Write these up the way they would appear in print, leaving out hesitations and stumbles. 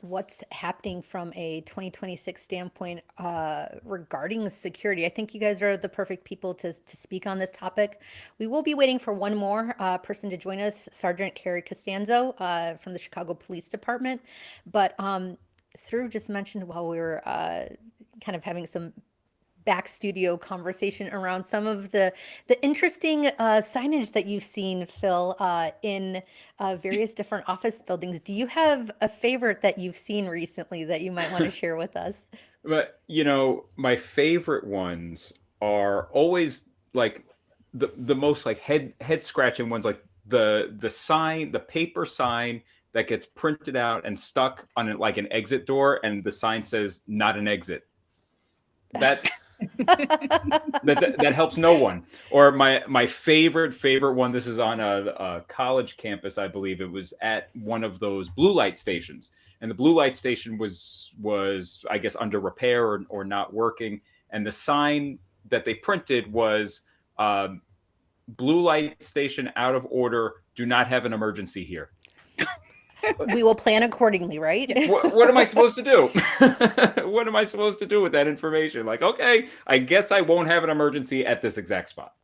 what's happening from a 2026 standpoint regarding security. I think you guys are the perfect people to speak on this topic. We will be waiting for one more person to join us, Sergeant Carrie Costanzo from the Chicago Police Department. But through just mentioned while we were kind of having some back studio conversation around some of the interesting signage that you've seen, Phil, in various different office buildings. Do you have a favorite that you've seen recently that you might want to share with us? But my favorite ones are always like the most like head scratching ones, like the sign, the paper sign that gets printed out and stuck on it like an exit door, and the sign says "not an exit." That that helps no one. Or my favorite one. This is on a college campus, I believe. It was at one of those blue light stations, and the blue light station was I guess under repair or not working. And the sign that they printed was blue light station out of order. Do not have an emergency here. We will plan accordingly, right? What am I supposed to do? What am I supposed to do with that information? Like, okay, I guess I won't have an emergency at this exact spot.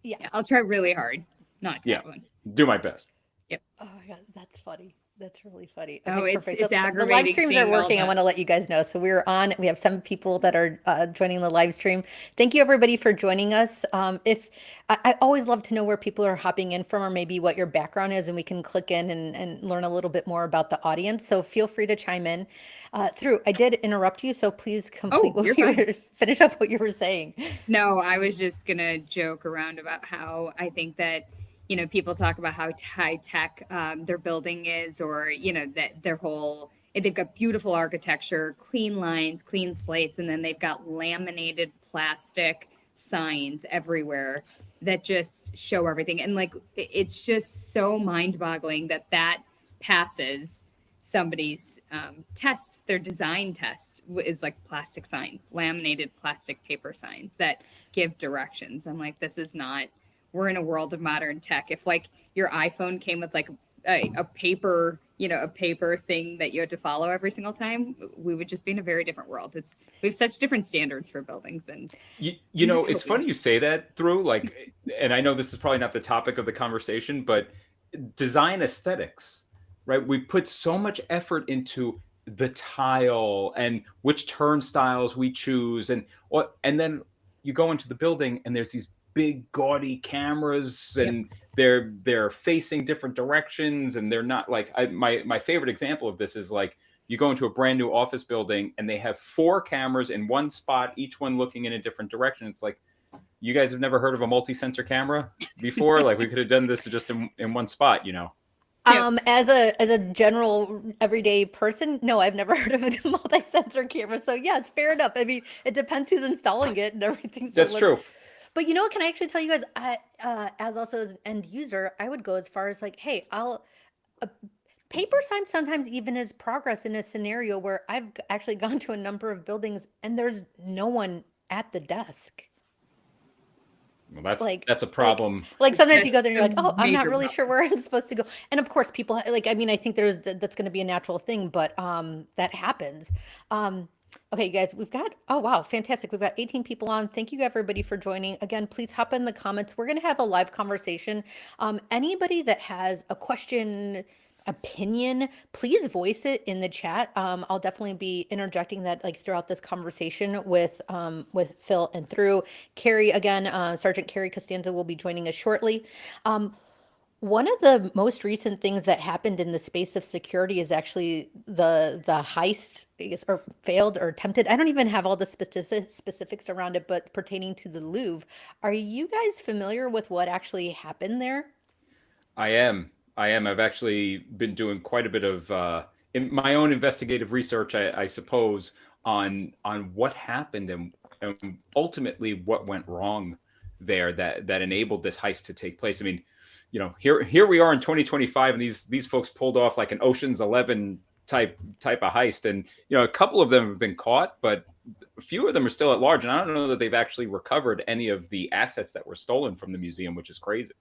Yes. Yeah, I'll try really hard not to Yeah, have one. do my best. Yep. Oh my God, that's funny. That's really funny. Oh, Okay, it's perfect. it's The live aggravating streams are seeing all working. I the. want to let you guys know. So we're on. We have some people that are joining the live stream. Thank you everybody for joining us. If I always love to know where people are hopping in from, or maybe what your background is, and we can click in and learn a little bit more about the audience. So feel free to chime in. Through, I did interrupt you, so please complete Oh, you're what you fine. were, finish up what you were saying. No, I was just gonna joke around about how I think that people talk about how high tech their building is, or that their whole they've got beautiful architecture, clean lines, clean slates, and then they've got laminated plastic signs everywhere that just show everything. And like it's just so mind-boggling that that passes somebody's test. Their design test is like plastic signs, laminated plastic paper signs that give directions. I'm like, this is not. We're in a world of modern tech. If like your iPhone came with like a paper, a paper thing that you had to follow every single time, we would just be in a very different world. We have such different standards for buildings, and I'm just It's hoping. funny you say that through like, and I know this is probably not the topic of the conversation, but design aesthetics, right? We put so much effort into the tile and which turnstiles we choose, and then you go into the building and there's these big gaudy cameras, Yep. and they're facing different directions, and they're not like my favorite example of this is like you go into a brand new office building and they have four cameras in one spot, each one looking in a different direction. It's like, you guys have never heard of a multi-sensor camera before? Like, we could have done this just in one spot. Yep. As a general everyday person, no, I've never heard of a multi-sensor camera. So yes, fair enough. I mean, it depends who's installing it and everything. So That's let's. true. But you know what? Can I actually tell you guys? As also as an end user, I would go as far as like, hey, I'll. A paper sign sometimes even is progress in a scenario where I've actually gone to a number of buildings and there's no one at the desk. Well, that's like that's a like problem. like sometimes you That's go there and you're a like, oh, I'm not major really sure problem. where I'm supposed to go. And of course people like, I mean, I think that's going to be a natural thing, but that happens. Okay, you guys, we've got, oh wow, fantastic, we've got 18 people on. Thank you everybody for joining. Again, please hop in the comments. We're going to have a live conversation. Anybody that has a question, opinion, please voice it in the chat. I'll definitely be interjecting that like throughout this conversation with Phil and through Carrie. Again, Sergeant Carrie Costanza will be joining us shortly. One of the most recent things that happened in the space of security is actually the heist, I guess, or failed or attempted. I don't even have all the specifics around it, but pertaining to the Louvre. Are you guys familiar with what actually happened there? I am. I am. I've actually been doing quite a bit of in my own investigative research, I suppose, on what happened and ultimately what went wrong there that enabled this heist to take place. I mean, here we are in 2025, and these folks pulled off like an Ocean's 11 type of heist, and a couple of them have been caught, but a few of them are still at large, and I don't know that they've actually recovered any of the assets that were stolen from the museum, which is crazy.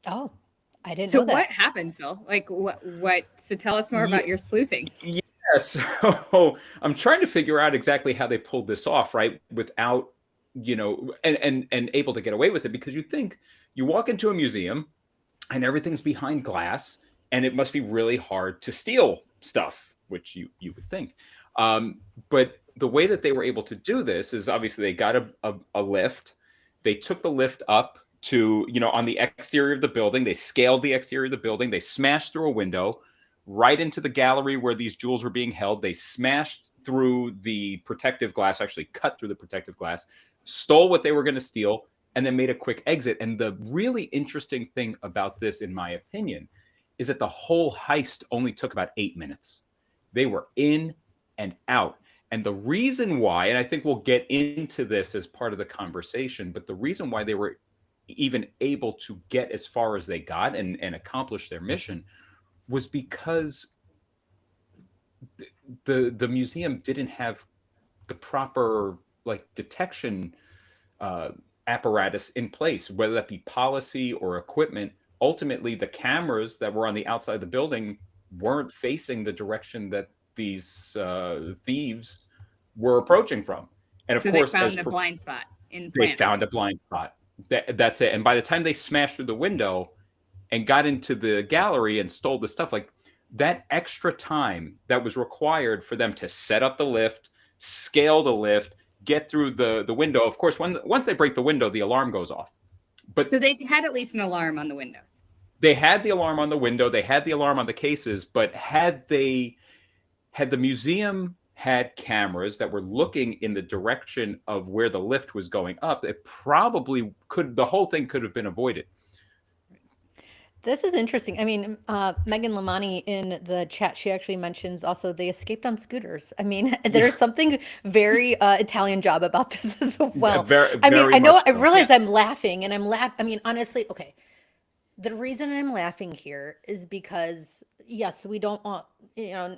Oh, I didn't So know what that. happened, Phil? Like what? So tell us more about your sleuthing. Yeah, so I'm trying to figure out exactly how they pulled this off, right? Without, and able to get away with it, because you think you walk into a museum and everything's behind glass, and it must be really hard to steal stuff, which you would think. But the way that they were able to do this is obviously they got a lift. They took the lift up to, on the exterior of the building. They scaled the exterior of the building. They smashed through a window right into the gallery where these jewels were being held. They smashed through the protective glass, actually cut through the protective glass, stole what they were going to steal, and then made a quick exit. And the really interesting thing about this, in my opinion, is that the whole heist only took about 8 minutes. They were in and out. And the reason why, and I think we'll get into this as part of the conversation, but the reason why they were even able to get as far as they got and accomplish their mission was because the museum didn't have the proper detection apparatus in place, whether that be policy or equipment. Ultimately, the cameras that were on the outside of the building weren't facing the direction that these thieves were approaching from. And of So course, they found a blind spot in they planet. found a blind spot. That's it. And by the time they smashed through the window and got into the gallery and stole the stuff, that extra time that was required for them to set up the lift, scale the lift, get through the window. Of course, once they break the window, the alarm goes off. But so they had at least an alarm on the windows. They had the alarm on the window. They had the alarm on the cases. But had the museum had cameras that were looking in the direction of where the lift was going up, it probably the whole thing could have been avoided. This is interesting. I mean, Megan Lamani in the chat, she actually mentions also they escaped on scooters. I mean, there's something very Italian job about this as well. I mean, I know, I realize I'm laughing and I mean, honestly, okay. The reason I'm laughing here is because, yes, we don't want,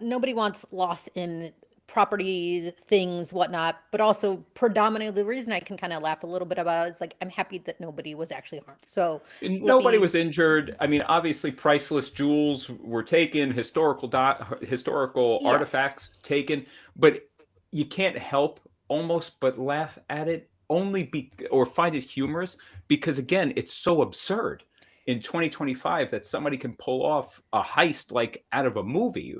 nobody wants loss in property, things, whatnot, but also predominantly the reason I can kind of laugh a little bit about it is I'm happy that nobody was actually harmed. So nobody was injured. I mean, obviously priceless jewels were taken, historical artifacts taken, but you can't help almost but laugh at it or find it humorous because again, it's so absurd in 2025 that somebody can pull off a heist out of a movie.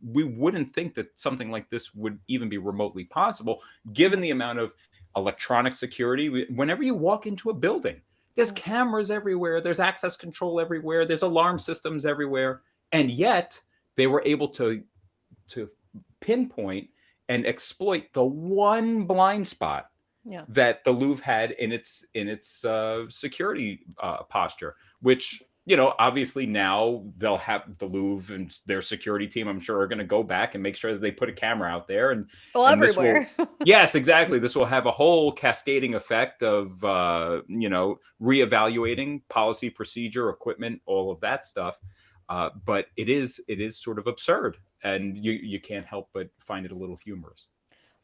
We wouldn't think that something like this would even be remotely possible, given the amount of electronic security. Whenever you walk into a building, there's cameras everywhere, there's access control everywhere, there's alarm systems everywhere, and yet they were able to pinpoint and exploit the one blind spot that the Louvre had in its security posture, which obviously now they'll have the Louvre and their security team, I'm sure, are going to go back and make sure that they put a camera out there and everywhere. Yes, exactly. This will have a whole cascading effect of reevaluating policy, procedure, equipment, all of that stuff. But it is sort of absurd, and you can't help but find it a little humorous.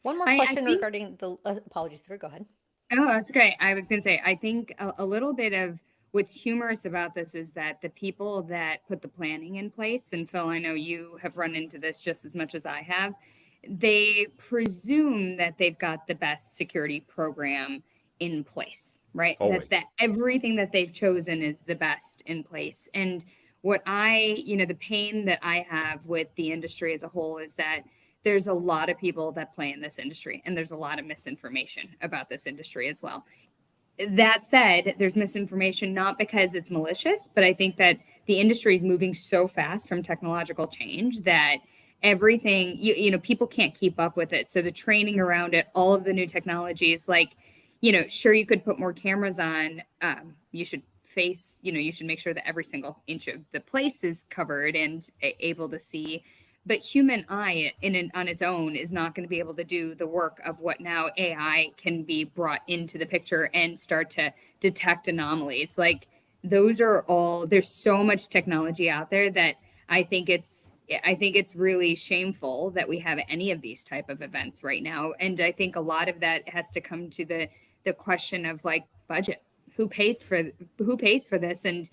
One more question regarding the apologies. Go ahead. Oh, that's great. I was going to say, I think a little bit of what's humorous about this is that the people that put the planning in place, and Phil, I know you have run into this just as much as I have, they presume that they've got the best security program in place, right? That everything that they've chosen is the best in place. And what the pain that I have with the industry as a whole is that there's a lot of people that play in this industry, and there's a lot of misinformation about this industry as well. That said, there's misinformation not because it's malicious, but I think that the industry is moving so fast from technological change that everything, people can't keep up with it. So the training around it, all of the new technologies, sure, you could put more cameras on. You should you should make sure that every single inch of the place is covered and able to see. But human eye on its own is not going to be able to do the work of what now AI can be brought into the picture and start to detect anomalies. Those are all, there's so much technology out there that I think it's really shameful that we have any of these type of events right now. And I think a lot of that has to come to the question of budget. Who pays for this? And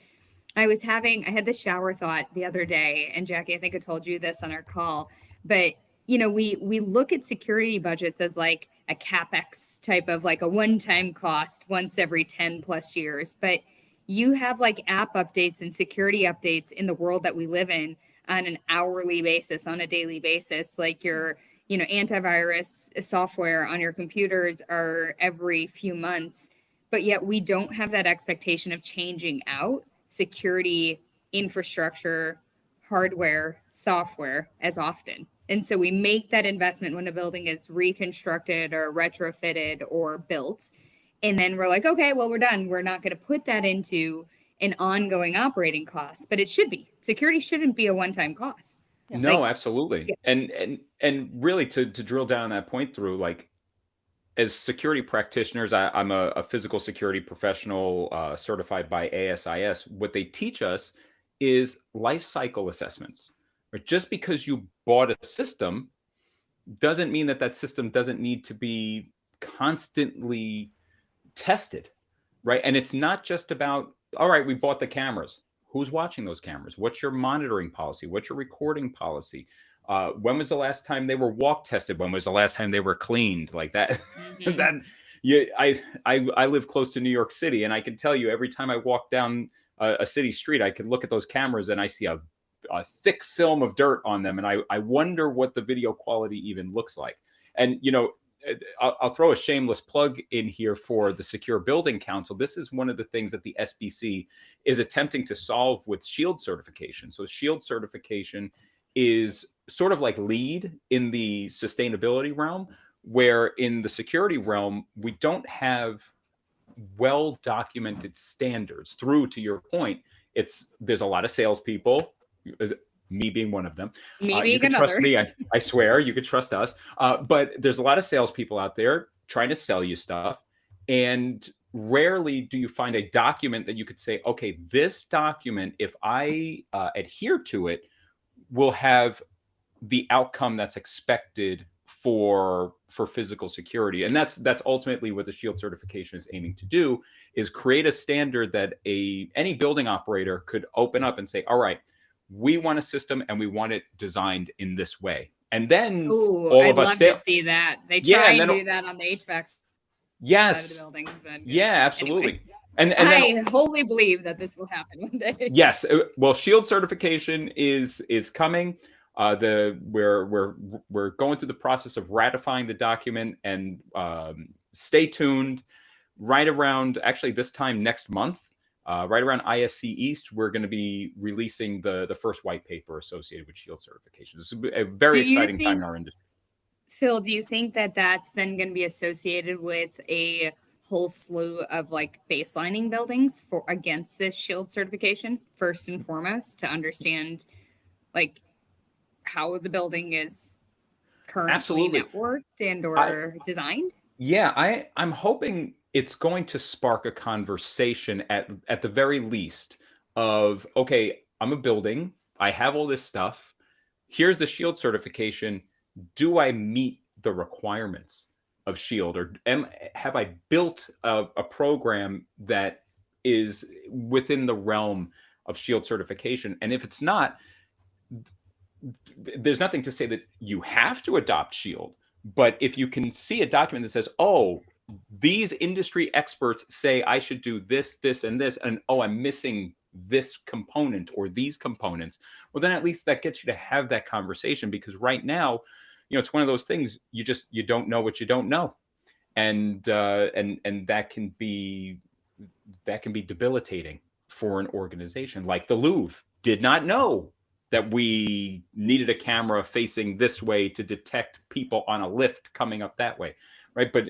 I had this shower thought the other day, and Jackie, I think I told you this on our call, but we look at security budgets as like a CapEx type of like a one-time cost once every 10 plus years. But you have like app updates and security updates in the world that we live in on an hourly basis, on a daily basis. Like your, antivirus software on your computers are every few months, but yet we don't have that expectation of changing out security infrastructure, hardware, software as often. And so we make that investment when a building is reconstructed or retrofitted or built. And then we're like, okay, well, we're done. We're not going to put that into an ongoing operating cost, but it should be. Security shouldn't be a one-time cost. No, absolutely. And really to drill down on that point through, like, as security practitioners, I'm a physical security professional certified by ASIS. What they teach us is life cycle assessments. Right? Just because you bought a system doesn't mean that system doesn't need to be constantly tested, right? And it's not just about, all right, we bought the cameras. Who's watching those cameras? What's your monitoring policy? What's your recording policy? When was the last time they were walk tested? When was the last time they were cleaned? Like that. I live close to New York City, and I can tell you every time I walk down a city street, I can look at those cameras and I see a thick film of dirt on them, and I wonder what the video quality even looks like. And I'll throw a shameless plug in here for the Secure Building Council. This is one of the things that the SBC is attempting to solve with SHIELD certification. So SHIELD certification is sort of like LEED in the sustainability realm, where in the security realm, we don't have well-documented standards. Through to your point, there's a lot of salespeople, me being one of them. You can trust me. I swear you could trust us. But there's a lot of salespeople out there trying to sell you stuff. And rarely do you find a document that you could say, okay, this document, if I adhere to it, will have the outcome that's expected for physical security. And that's ultimately what the SHIELD certification is aiming to do, is create a standard that any building operator could open up and say, all right, we want a system and we want it designed in this way. And then I'd love to see that. They try and do that on the HVAC side of the buildings. But, absolutely. Anyway. And I wholly believe that this will happen one day. Yes. Well, SHIELD certification is coming. We're going through the process of ratifying the document, and stay tuned. Right around actually this time next month, right around ISC East, we're going to be releasing the first white paper associated with SHIELD certification. It's a very exciting time in our industry. Phil, do you think that that's then going to be associated with a whole slew of like baselining buildings against this SHIELD certification, first and foremost, to understand like how the building is currently networked and or designed? Yeah, I'm hoping it's going to spark a conversation at the very least of, okay, I'm a building, I have all this stuff, here's the SHIELD certification. Do I meet the requirements of SHIELD, or have I built a program that is within the realm of SHIELD certification? And if it's not, there's nothing to say that you have to adopt SHIELD. But if you can see a document that says, oh, these industry experts say I should do this, this, and this, and oh, I'm missing this component or these components, well, then at least that gets you to have that conversation. Because right now, it's one of those things, you don't know what you don't know. And that can be debilitating for an organization. Like the Louvre did not know that we needed a camera facing this way to detect people on a lift coming up that way, right? But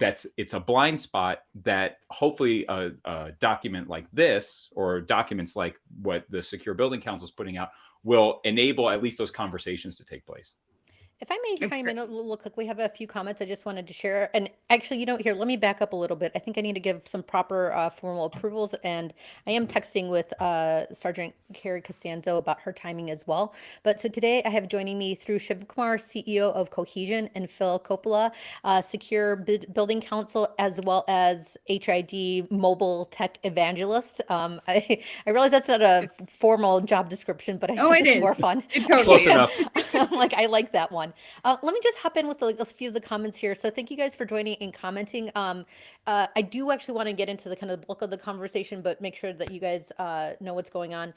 it's a blind spot that hopefully a document like this, or documents like what the Secure Building Council is putting out, will enable at least those conversations to take place. If I may chime in a little quick, we have a few comments I just wanted to share. And actually, here, let me back up a little bit. I think I need to give some proper formal approvals. And I am texting with Sergeant Carrie Costanzo about her timing as well. But so today I have joining me through Shiv Kumar, CEO of Cohesion, and Phil Coppola, Secure Building Council, as well as HID Mobile Tech Evangelist. I realize that's not a formal job description, but I think it's more fun. It totally is. I'm like, I like that one. one. Let me just hop in with like a few of the comments here. So thank you guys for joining and commenting. I do actually want to get into the kind of bulk of the conversation, but make sure that you guys know what's going on.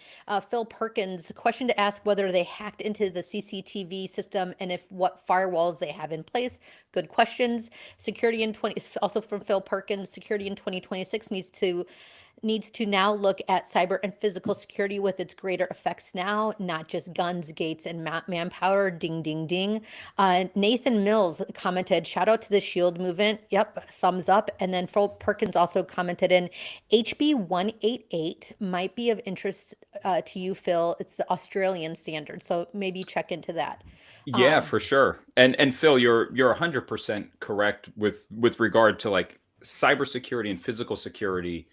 Phil Perkins, question to ask whether they hacked into the CCTV system and if what firewalls they have in place. Good questions. Security in 20, also from Phil Perkins, security in 2026 needs to now look at cyber and physical security with its greater effects now, not just guns, gates, and manpower. Ding, ding, ding. Nathan Mills commented, shout out to the SHIELD movement. Yep, thumbs up. And then Phil Perkins also commented in, HB 188 might be of interest to you, Phil. It's the Australian standard. So maybe check into that. Yeah, for sure. And Phil, you're 100% correct with regard to like cybersecurity and physical security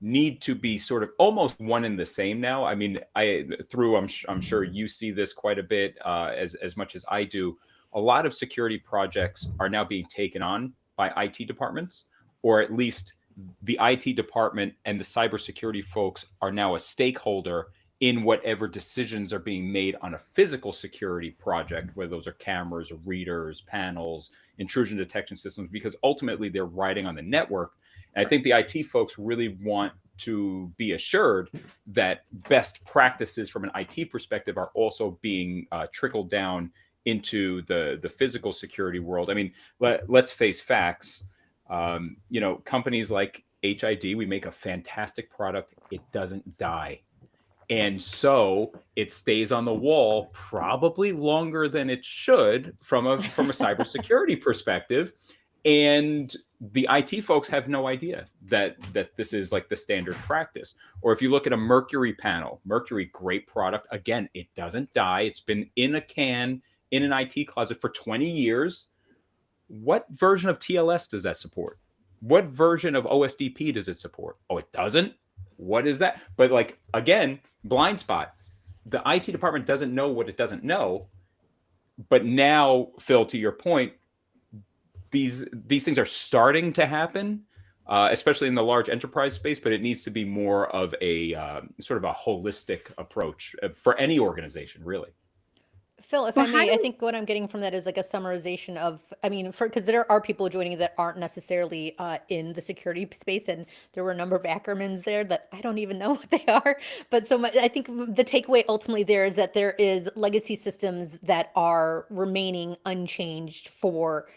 need to be sort of almost one and the same now. I mean, I'm sure you see this quite a bit, as much as I do. A lot of security projects are now being taken on by IT departments, or at least the IT department and the cybersecurity folks are now a stakeholder in whatever decisions are being made on a physical security project, whether those are cameras, readers, panels, intrusion detection systems, because ultimately they're riding on the network. And I think the IT folks really want to be assured that best practices from an IT perspective are also being trickled down into the physical security world. I mean, let's face facts. Companies like HID, we make a fantastic product. It doesn't die. And so it stays on the wall probably longer than it should from a cybersecurity perspective. And the IT folks have no idea that this is like the standard practice. Or if you look at a Mercury panel, Mercury, great product. Again, it doesn't die. It's been in a can in an IT closet for 20 years. What version of TLS does that support? What version of OSDP does it support? Oh, it doesn't? What is that? But like, again, blind spot. The IT department doesn't know what it doesn't know. But now, Phil, to your point, these things are starting to happen, especially in the large enterprise space, but it needs to be more of a sort of a holistic approach for any organization, really. Phil, if I may, I think what I'm getting from that is like a summarization of, I mean, because there are people joining that aren't necessarily in the security space, and there were a number of acronyms there that I don't even know what they are. But I think the takeaway ultimately there is that there is legacy systems that are remaining unchanged for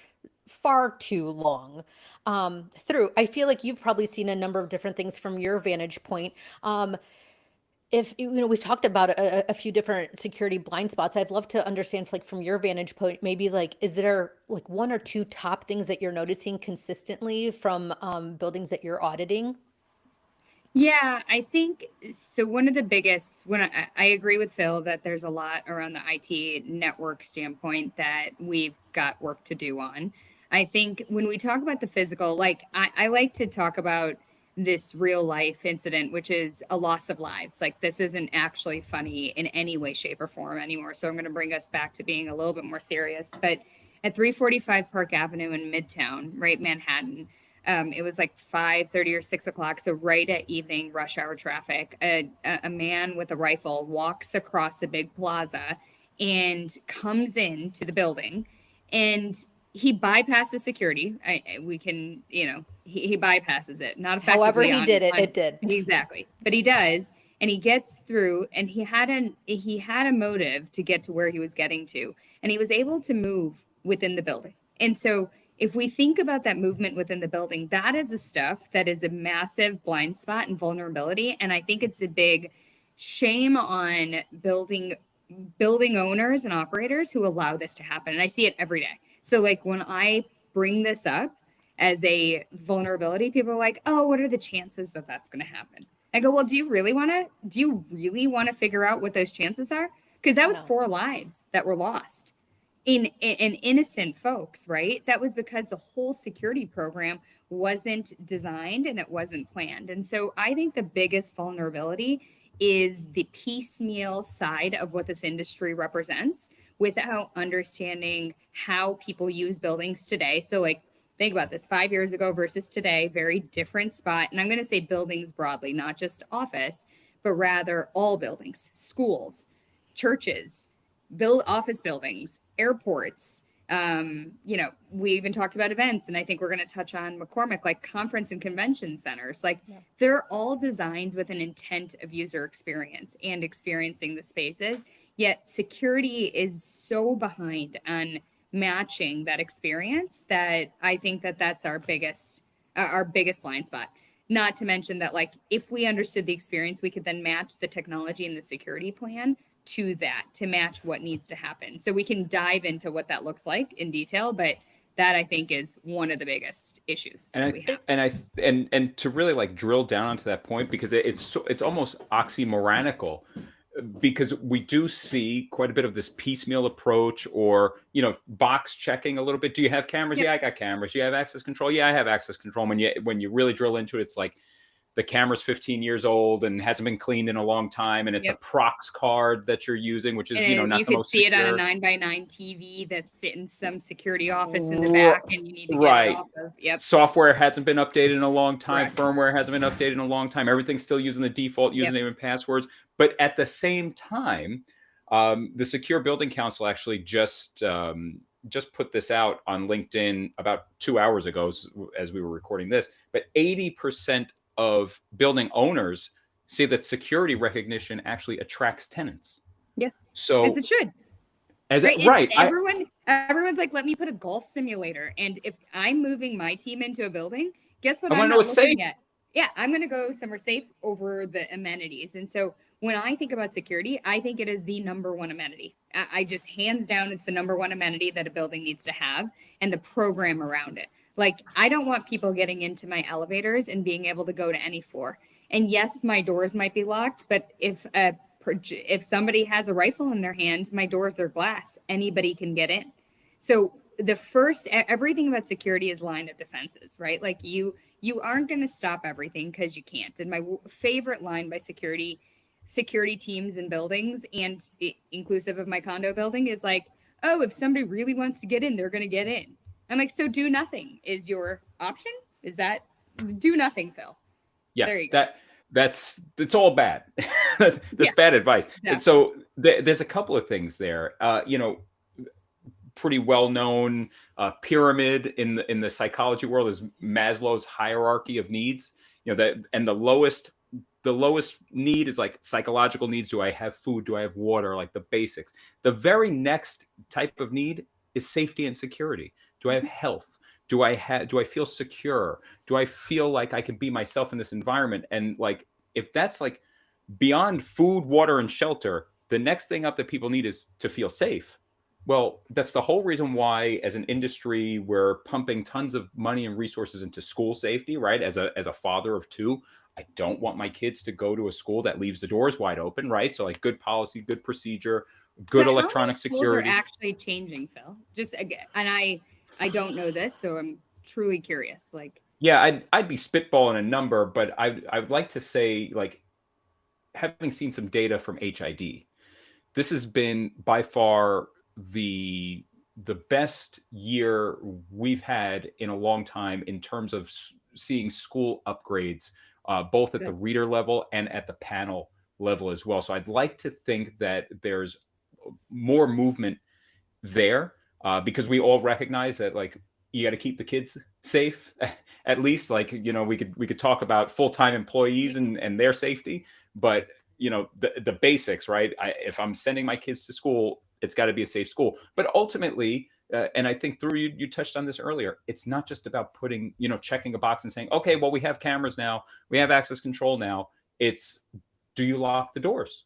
far too long. I feel like you've probably seen a number of different things from your vantage point. If we've talked about a few different security blind spots. I'd love to understand, like, from your vantage point, maybe like, is there like one or two top things that you're noticing consistently from buildings that you're auditing? Yeah, I think so. One of the biggest, I agree with Phil that there's a lot around the IT network standpoint that we've got work to do on. I think when we talk about the physical, like I like to talk about this real life incident, which is a loss of lives. Like, this isn't actually funny in any way, shape, or form anymore. So I'm going to bring us back to being a little bit more serious. But at 345 Park Avenue in Midtown, right, Manhattan, it was like 5:30 or 6 o'clock. So right at evening rush hour traffic, a man with a rifle walks across the big plaza and comes into the building, and he bypasses security. We can, he bypasses it. Not effectively. However he did it, it did. Exactly. But he does, and he gets through, and he had a motive to get to where he was getting to, and he was able to move within the building. And so if we think about that movement within the building, that is the stuff that is a massive blind spot and vulnerability. And I think it's a big shame on building owners and operators who allow this to happen. And I see it every day. So like, when I bring this up as a vulnerability, people are like, oh, what are the chances that that's going to happen? I go, well, do you really want to figure out what those chances are? Because that was 4 lives that were lost in innocent folks, right? That was because the whole security program wasn't designed and it wasn't planned. And so I think the biggest vulnerability is the piecemeal side of what this industry represents without understanding how people use buildings today. So like, think about this, 5 years ago versus today, very different spot. And I'm going to say buildings broadly, not just office, but rather all buildings, schools, churches, build office buildings, airports. We even talked about events, and I think we're going to touch on McCormick, like conference and convention centers. Like they're all designed with an intent of user experience and experiencing the spaces. Yet security is so behind on matching that experience that I think that that's our biggest blind spot. Not to mention that, like, if we understood the experience, we could then match the technology and the security plan to that to match what needs to happen. So we can dive into what that looks like in detail, but that I think is one of the biggest issues that we have. And to really like drill down onto that point, because it's almost oxymoronical, because we do see quite a bit of this piecemeal approach, or box checking a little bit. Do you have cameras? Yep. Yeah, I got cameras. Do you have access control? Yeah, I have access control. When you really drill into it, it's like the camera's 15 years old and hasn't been cleaned in a long time, and it's a prox card that you're using, which is not you the most see secure. it on a 9x9 TV that's sitting in some security office in the back, and you need to get it off of. Software hasn't been updated in a long time. Correct. Firmware hasn't been updated in a long time. Everything's still using the default username and passwords. But at the same time, the Secure Building Council actually just put this out on LinkedIn about 2 hours ago, as we were recording this. But 80% of building owners say that security recognition actually attracts tenants. Yes. So as it should. Everyone's like, let me put a golf simulator. And if I'm moving my team into a building, guess what? I'm not looking at. Yeah, I'm going to go somewhere safe over the amenities. And so when I think about security, I think it is the number one amenity. I just hands down, it's the number one amenity that a building needs to have, and the program around it. Like, I don't want people getting into my elevators and being able to go to any floor. And yes, my doors might be locked, but if somebody has a rifle in their hand, my doors are glass. Anybody can get in. So everything about security is line of defenses, right? Like you aren't going to stop everything because you can't. And my favorite line by security teams and buildings, and inclusive of my condo building, is like, oh, if somebody really wants to get in, they're going to get in. I'm like, so do nothing is your option? Is that do nothing, Phil? Yeah, there you go. It's all bad. That's bad advice. Yeah. So there's a couple of things there. Pretty well known pyramid in the psychology world is Maslow's hierarchy of needs. And the lowest need is like psychological needs. Do I have food? Do I have water? Like the basics. The very next type of need is safety and security. Do I have health? Do I feel secure? Do I feel like I can be myself in this environment? And like, if that's like beyond food, water, and shelter, the next thing up that people need is to feel safe. Well, that's the whole reason why, as an industry, we're pumping tons of money and resources into school safety, right? As a father of two, I don't want my kids to go to a school that leaves the doors wide open, right? So like good policy, good procedure, good electronic security. Schools are actually changing, Phil. Just again, and I don't know this, so I'm truly curious. Like, yeah, I'd be spitballing a number, but I'd like to say, like, having seen some data from HID, this has been by far the best year we've had in a long time in terms of seeing school upgrades, both at the reader level and at the panel level as well. So I'd like to think that there's more movement there, because we all recognize that, like, you got to keep the kids safe. At least, like, we could talk about full-time employees and their safety, but the basics, right? If I'm sending my kids to school, it's got to be a safe school. But ultimately, and I think through you touched on this earlier, it's not just about putting, checking a box and saying, okay, well, we have cameras now, we have access control now. It's, do you lock the doors?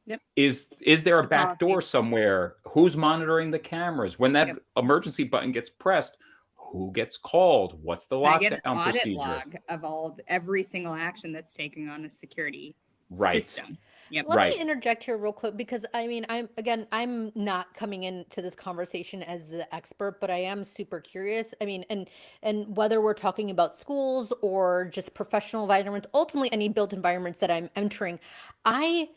Yep. Is there a back door somewhere? Who's monitoring the cameras? When that emergency button gets pressed, who gets called? What's the lockdown get an audit procedure? Log of every single action that's taking on a security system. Yep. Let me interject here real quick, because I'm not coming into this conversation as the expert, but I am super curious. I mean, and whether we're talking about schools or just professional environments, ultimately any built environments that I'm entering, I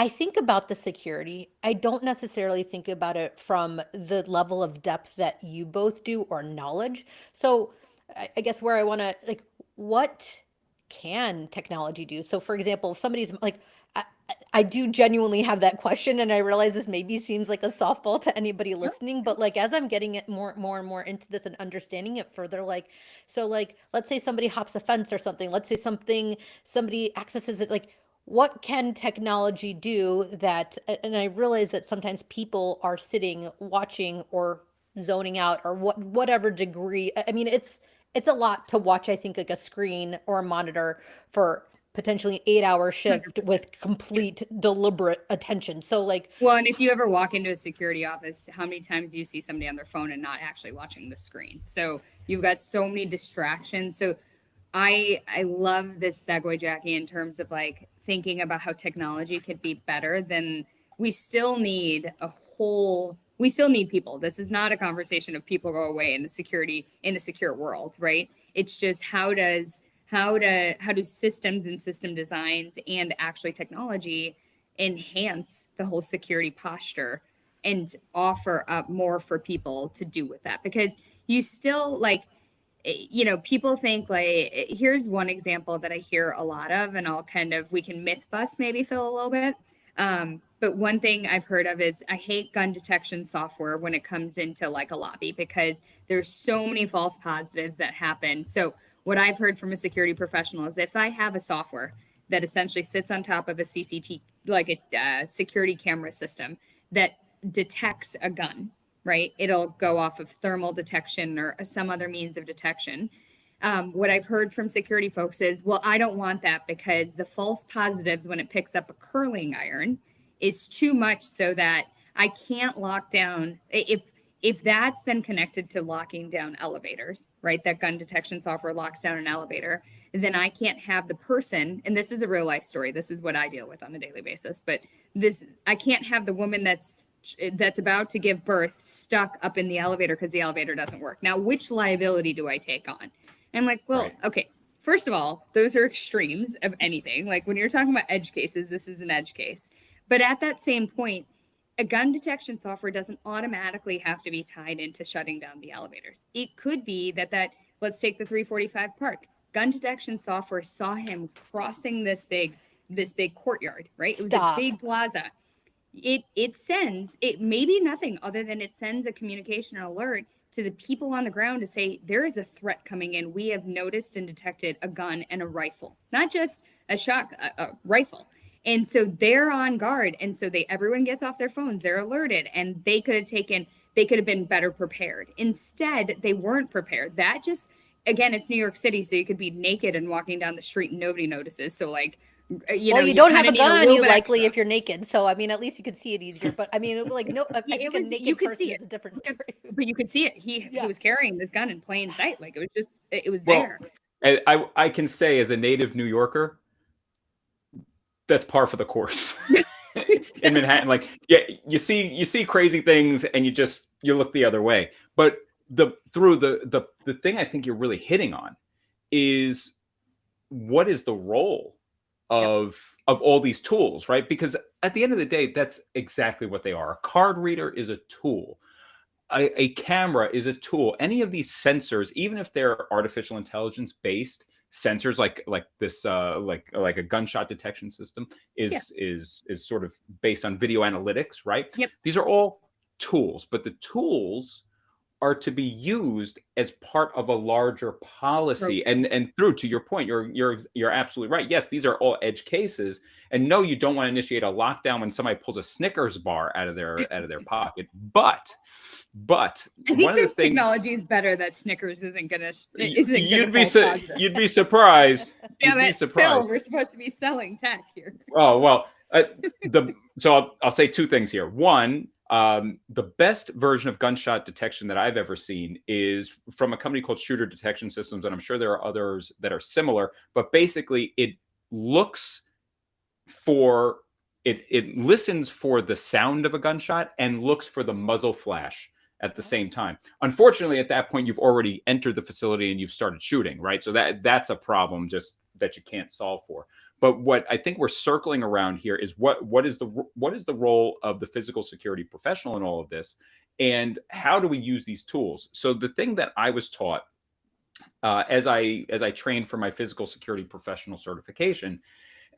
think about the security. I don't necessarily think about it from the level of depth that you both do, or knowledge. So I guess where I want to, like, what can technology do? So for example, if somebody's like, I do genuinely have that question, and I realize this maybe seems like a softball to anybody listening, but like as I'm getting it more and more into this and understanding it further, like so like let's say somebody hops a fence or something, let's say somebody accesses it, like what can technology do that, and I realize that sometimes people are sitting watching or zoning out or whatever degree. I mean, it's a lot to watch, I think, like a screen or a monitor for potentially 8-hour shift 100%. with complete deliberate attention. So like, Well, and if you ever walk into a security office, how many times do you see somebody on their phone and not actually watching the screen? So you've got so many distractions. So I love this segue, Jackie, in terms of like thinking about how technology could be better. Than we still need we still need people. This is not a conversation of people go away in a secure world, right? It's just how do systems and system designs and actually technology enhance the whole security posture and offer up more for people to do with that, because you still like, people think like, here's one example that I hear a lot of, and we can myth bust maybe, Phil, a little bit. But one thing I've heard of is I hate gun detection software when it comes into like a lobby, because there's so many false positives that happen. So what I've heard from a security professional is if I have a software that essentially sits on top of a CCT, like a security camera system that detects a gun, right? It'll go off of thermal detection or some other means of detection. What I've heard from security folks is, well, I don't want that because the false positives when it picks up a curling iron is too much, so that I can't lock down. If that's then connected to locking down elevators, right? That gun detection software locks down an elevator, then I can't have the person, and this is a real life story. This is what I deal with on a daily basis, but I can't have the woman that's about to give birth stuck up in the elevator because the elevator doesn't work. Now, which liability do I take on? And I'm like, well, Right. okay, first of all, those are extremes of anything. Like when you're talking about edge cases, this is an edge case. But at that same point, a gun detection software doesn't automatically have to be tied into shutting down the elevators. It could be that let's take the 345 Park. Gun detection software saw him crossing this big courtyard, right? It was a big plaza. It sends it maybe nothing other than it sends a communication alert to the people on the ground to say there is a threat coming in. We have noticed and detected a gun and a rifle, not just a rifle. And so they're on guard. And so everyone gets off their phones, they're alerted, and they could have been better prepared. Instead, they weren't prepared. That just, again, it's New York City. So you could be naked and walking down the street and nobody notices. So like, well, you don't have a gun on you likely if you're naked. So, I mean, at least you could see it easier. But I mean, like, no, I think a naked person is a different story. But you could see it. He was carrying this gun in plain sight. Like it was Well, there. I can say as a native New Yorker, that's par for the course. In Manhattan, like, yeah, you see crazy things and you look the other way. But the thing I think you're really hitting on is, what is the role of all these tools, right? Because at the end of the day, that's exactly what they are. A card reader is a tool. A camera is a tool. Any of these sensors, even if they're artificial intelligence based sensors, like this, like a gunshot detection system is sort of based on video analytics, right? Yep. These are all tools, but the tools are to be used as part of a larger policy. Right. And through to your point, you're absolutely right. Yes, these are all edge cases. And no, you don't want to initiate a lockdown when somebody pulls a Snickers bar out of their pocket. But I think the technology is better that Snickers isn't gonna. You'd be surprised. Damn it, Phil, we're supposed to be selling tech here. Oh well, so I'll say two things here. One, the best version of gunshot detection that I've ever seen is from a company called Shooter Detection Systems, and I'm sure there are others that are similar. But basically, it looks for it listens for the sound of a gunshot and looks for the muzzle flash at the same time. Unfortunately, at that point, you've already entered the facility and you've started shooting, right? So that's a problem just that you can't solve for. But what I think we're circling around here is what is the role of the physical security professional in all of this, and how do we use these tools? So the thing that I was taught as I trained for my physical security professional certification,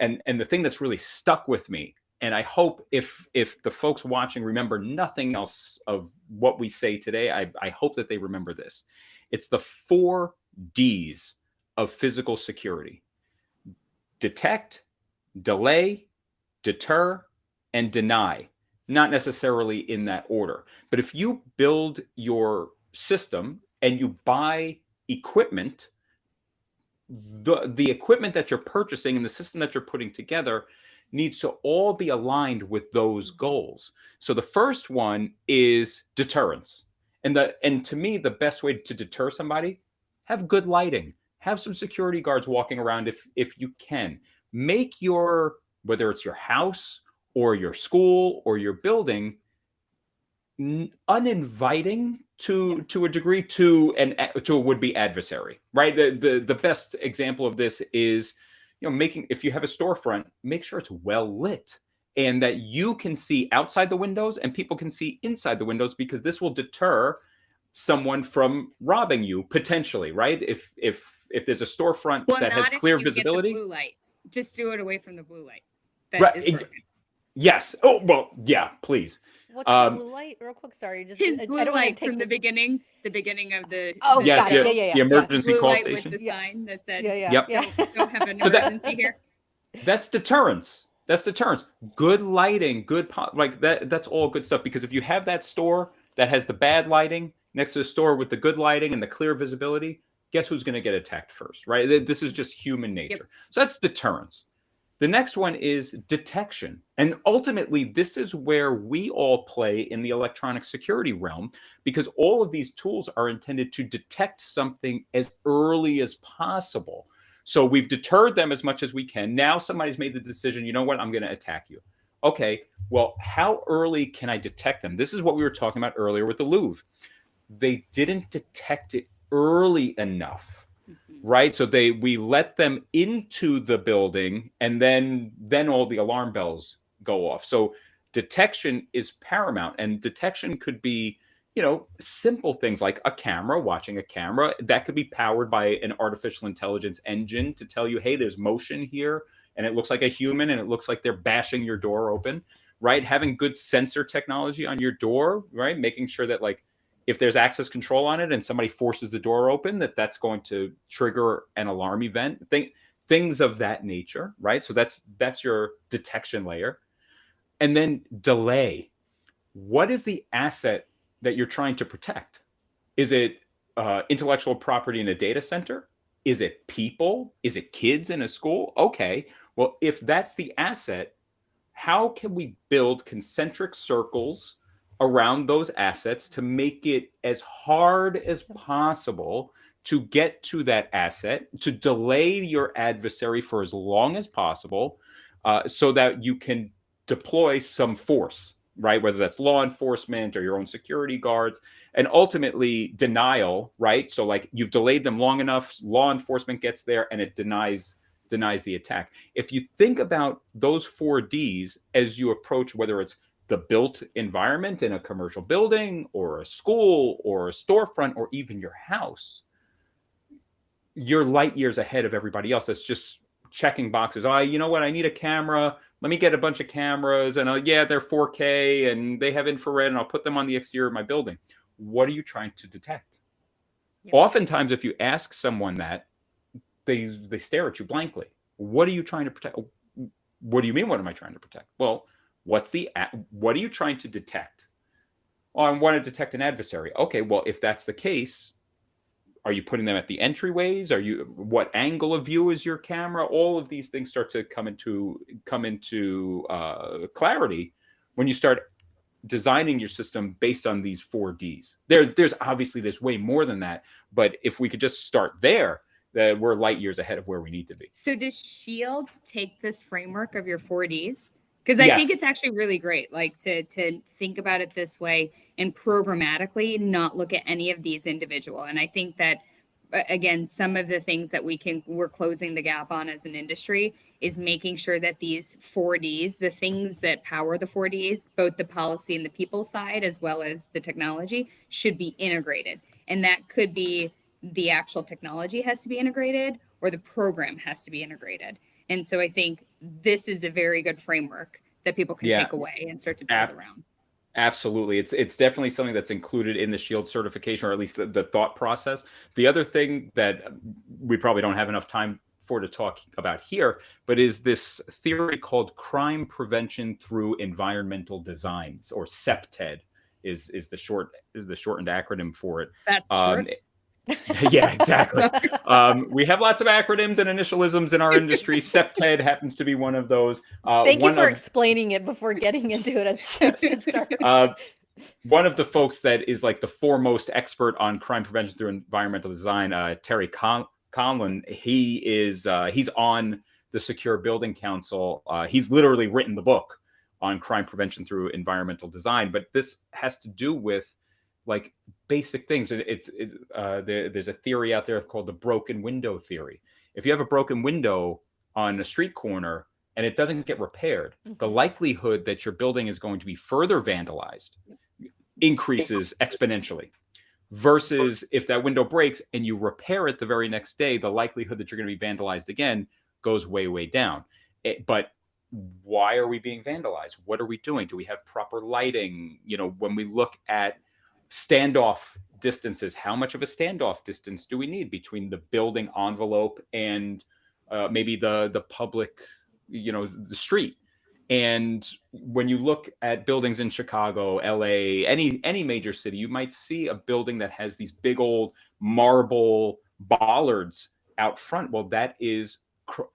And the thing that's really stuck with me, and I hope if the folks watching remember nothing else of what we say today, I hope that they remember this. It's the 4 Ds of physical security: detect, delay, deter, and deny. Not necessarily in that order. But if you build your system and you buy equipment, the equipment that you're purchasing and the system that you're putting together needs to all be aligned with those goals. So the first one is deterrence. And to me, the best way to deter somebody, have good lighting, have some security guards walking around if you can. Make your, whether it's your house or your school or your building, uninviting to a degree to a would-be adversary, right? The best example of this is, making, if you have a storefront, make sure it's well lit and that you can see outside the windows and people can see inside the windows, because this will deter someone from robbing you potentially, right? If there's a storefront that has clear visibility. Get the blue light. Just do it away from the blue light. That is broken. Yes. Oh, well, yeah, please. What's the blue light? Real quick, sorry. Just his blue light from the beginning of the. Oh, yes, got it. Yeah. The emergency blue call light station. With the sign that said, Yep. Don't have an emergency here. That's deterrence. That's deterrence. Good lighting, like that. That's all good stuff. Because if you have that store that has the bad lighting next to the store with the good lighting and the clear visibility, guess who's going to get attacked first, right? This is just human nature. Yep. So that's deterrence. The next one is detection. And ultimately, this is where we all play in the electronic security realm, because all of these tools are intended to detect something as early as possible. So we've deterred them as much as we can. Now somebody's made the decision, you know what, I'm going to attack you. Okay, well, how early can I detect them? This is what we were talking about earlier with the Louvre. They didn't detect it early enough. Right. So we let them into the building, and then all the alarm bells go off. So detection is paramount, and detection could be, simple things like a camera, watching a camera that could be powered by an artificial intelligence engine to tell you, hey, there's motion here and it looks like a human and it looks like they're bashing your door open. Right. Having good sensor technology on your door. Right. Making sure that, like, if there's access control on it and somebody forces the door open, that's going to trigger an alarm event, things of that nature, right? So that's your detection layer. And then delay. What is the asset that you're trying to protect? Is it intellectual property in a data center? Is it people? Is it kids in a school? Okay, well, if that's the asset, how can we build concentric circles around those assets to make it as hard as possible to get to that asset, to delay your adversary for as long as possible, so that you can deploy some force, right? Whether that's law enforcement or your own security guards, and ultimately denial, right? So, like, you've delayed them long enough, law enforcement gets there and it denies the attack. If you think about those 4 Ds as you approach, whether it's the built environment in a commercial building or a school or a storefront or even your house, you're light years ahead of everybody else that's just checking boxes. Oh, you know what? I need a camera. Let me get a bunch of cameras, and yeah, they're 4K and they have infrared, and I'll put them on the exterior of my building. What are you trying to detect? Yep. Oftentimes, if you ask someone that, they stare at you blankly. What are you trying to protect? What do you mean? What am I trying to protect? Well, what are you trying to detect? Oh, I want to detect an adversary. Okay, well, if that's the case, are you putting them at the entryways? What angle of view is your camera? All of these things start to come into clarity when you start designing your system based on these 4 Ds. There's obviously way more than that, but if we could just start there, that we're light years ahead of where we need to be. So does Shields take this framework of your 4 Ds? Because I think it's actually really great, like to think about it this way and programmatically not look at any of these individual. And I think that, again, some of the things that we're closing the gap on as an industry is making sure that these 4 Ds, the things that power the 4 Ds, both the policy and the people side, as well as the technology, should be integrated. And that could be the actual technology has to be integrated or the program has to be integrated. And so I think this is a very good framework that people can take away and start to build around. Absolutely. It's definitely something that's included in the SHIELD certification, or at least the thought process. The other thing that we probably don't have enough time for to talk about here, but is this theory called crime prevention through environmental designs, or CPTED is the shortened acronym for it. That's short. Yeah, exactly. We have lots of acronyms and initialisms in our industry. CPTED happens to be one of those. Thank you for explaining it before getting into it. Just to start. One of the folks that is like the foremost expert on crime prevention through environmental design, Terry Conlon, he's on the Secure Building Council. He's literally written the book on crime prevention through environmental design. But this has to do with like basic things. There's a theory out there called the broken window theory. If you have a broken window on a street corner and it doesn't get repaired, the likelihood that your building is going to be further vandalized increases exponentially. Versus if that window breaks and you repair it the very next day, the likelihood that you're going to be vandalized again goes way, way down. But why are we being vandalized? What are we doing? Do we have proper lighting? When we look at standoff distances, how much of a standoff distance do we need between the building envelope and maybe the public, the street? And when you look at buildings in Chicago, LA, any major city, you might see a building that has these big old marble bollards out front. Well, that is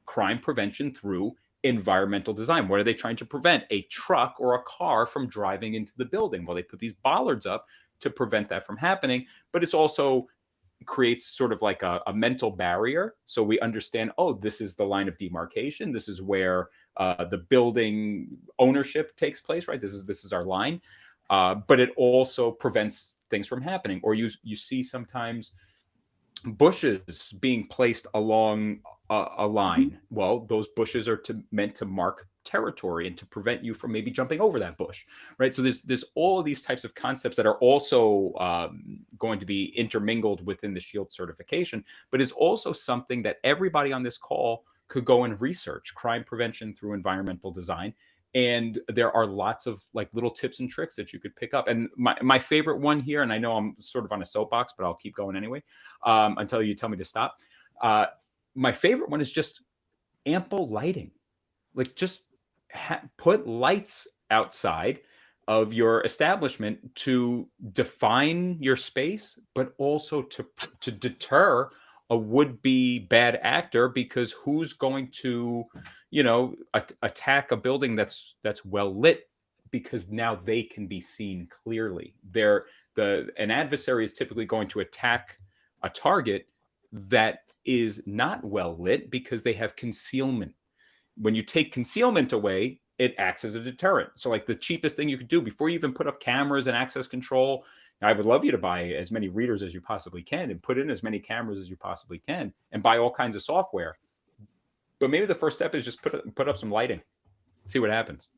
crime prevention through environmental design. What are they trying to prevent? A truck or a car from driving into the building. Well, they put these bollards up to prevent that from happening, but it's also creates sort of like a mental barrier. So we understand, oh, this is the line of demarcation. This is where the building ownership takes place, right? This is our line. But it also prevents things from happening. Or you see sometimes bushes being placed along a line. Well, those bushes are meant to mark territory and to prevent you from maybe jumping over that bush, right? So there's all of these types of concepts that are also going to be intermingled within the SHIELD certification, but is also something that everybody on this call could go and research: crime prevention through environmental design. And there are lots of like little tips and tricks that you could pick up. And my favorite one here, and I know I'm sort of on a soapbox, but I'll keep going anyway until you tell me to stop. My favorite one is just ample lighting. Like just put lights outside of your establishment to define your space, but also to deter a would-be bad actor, because who's going to, attack a building that's well lit, because now they can be seen clearly. An adversary is typically going to attack a target that is not well lit because they have concealment. When you take concealment away, it acts as a deterrent. So like the cheapest thing you could do before you even put up cameras and access control, I would love you to buy as many readers as you possibly can and put in as many cameras as you possibly can and buy all kinds of software. But maybe the first step is just put up some lighting, see what happens.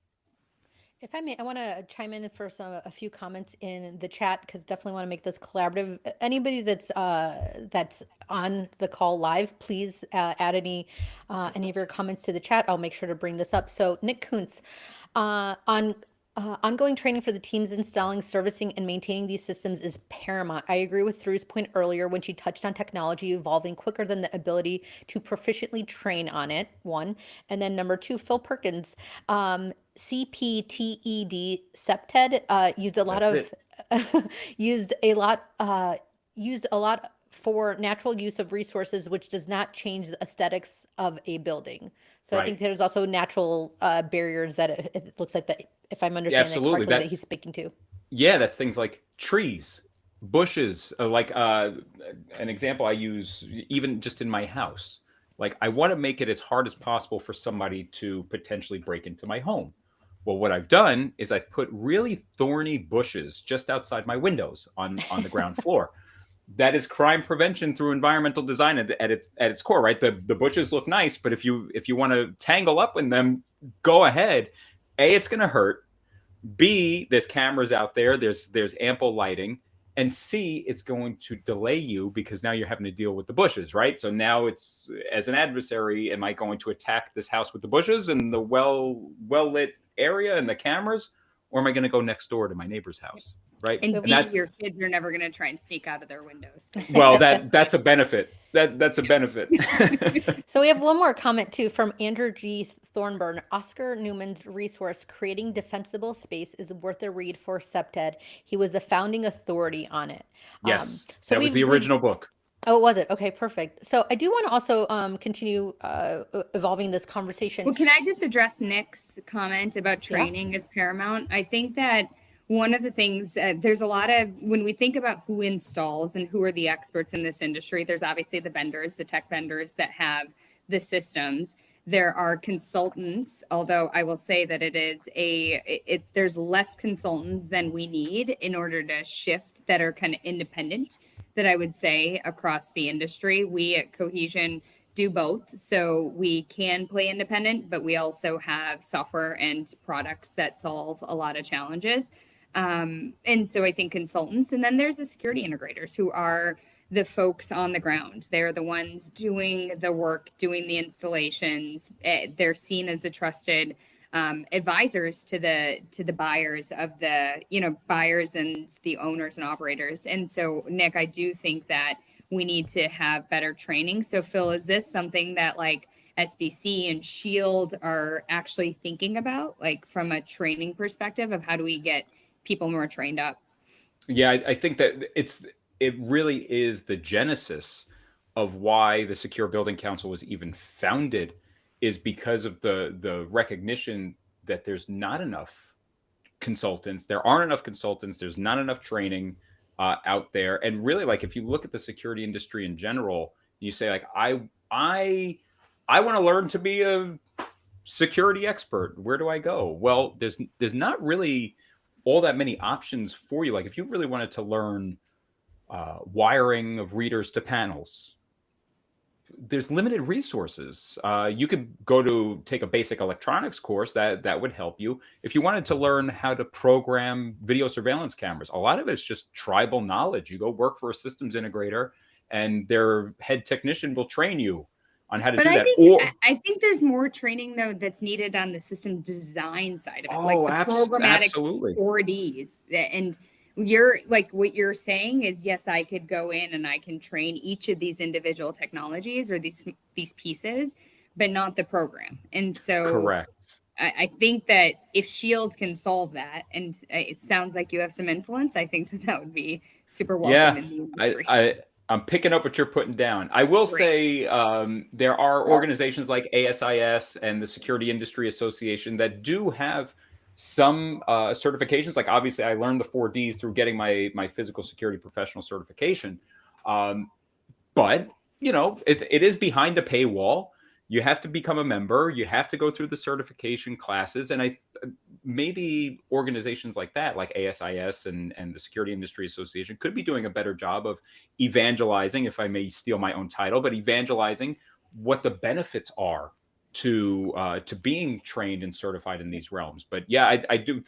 If I may, I want to chime in for a few comments in the chat, because definitely want to make this collaborative. Anybody that's on the call live, please add any of your comments to the chat. I'll make sure to bring this up. So Nick Kuntz, ongoing training for the teams installing, servicing, and maintaining these systems is paramount. I agree with Drew's point earlier when she touched on technology evolving quicker than the ability to proficiently train on it, one. And then number two, Phil Perkins, CPTED, CPTED, used a lot for natural use of resources, which does not change the aesthetics of a building. So right. I think there's also natural barriers that it looks like that, if I'm understanding that correctly, that he's speaking to. Yeah, that's things like trees, bushes, an example I use even just in my house. Like I want to make it as hard as possible for somebody to potentially break into my home. Well, what I've done is I've put really thorny bushes just outside my windows on the ground floor. That is crime prevention through environmental design at its core, right? The bushes look nice, but if you want to tangle up in them, go ahead. A, it's going to hurt. B, there's cameras out there. There's ample lighting, and C, it's going to delay you because now you're having to deal with the bushes, right? So now it's, as an adversary, am I going to attack this house with the bushes and the well lit area and the cameras, or am I going to go next door to my neighbor's house, right? And So D, that's, your kids are never going to try and sneak out of their windows. well, that's a benefit. That's a benefit. So we have one more comment too from Andrew G. Thornburn. Oscar Newman's resource, Creating Defensible Space, is worth a read for SEPTED. He was the founding authority on it. Yes, So that was the original book. Oh, was it? Okay, perfect. So I do want to also continue evolving this conversation. Well, can I just address Nick's comment about training is paramount? I think that one of the things, there's a lot of, when we think about who installs and who are the experts in this industry, there's obviously the vendors, the tech vendors that have the systems. There are consultants, although I will say that there's less consultants than we need in order to shift that are kind of independent, that I would say across the industry. We at Cohesion do both. So we can play independent, but we also have software and products that solve a lot of challenges. And so I think consultants, and then there's the security integrators who are the folks on the ground. They're the ones doing the work, doing the installations. They're seen as a trusted advisors to the buyers of buyers and the owners and operators. And so, Nick, I do think that we need to have better training. So, Phil, is this something that like SBC and Shield are actually thinking about, like from a training perspective of how do we get people more trained up? Yeah, I think that it really is the genesis of why the Secure Building Council was even founded, is because of the recognition that there's not enough consultants. There aren't enough consultants. There's not enough training out there. And really, like, if you look at the security industry in general, you say like, I want to learn to be a security expert. Where do I go? Well, there's not really all that many options for you. Like if you really wanted to learn wiring of readers to panels, there's limited resources. You could go to take a basic electronics course that would help you. If you wanted to learn how to program video surveillance cameras, a lot of it's just tribal knowledge. You go work for a systems integrator and their head technician will train you on how to do that. I think there's more training though that's needed on the system design side of it, like the programmatic absolutely. 4Ds. And you're like, what you're saying is, yes, I could go in and I can train each of these individual technologies or these pieces, but not the program. And so correct. I think that if Shield can solve that, and it sounds like you have some influence, I think that would be super welcome in the industry. I'm picking up what you're putting down. I will say there are organizations like ASIS and the Security Industry Association that do have some certifications. Like obviously I learned the 4Ds through getting my physical security professional certification. But you know, it is behind a paywall. You have to become a member. You have to go through the certification classes. And maybe organizations like that, like ASIS and the Security Industry Association, could be doing a better job of evangelizing, if I may steal my own title, but evangelizing what the benefits are to being trained and certified in these realms. But yeah, I do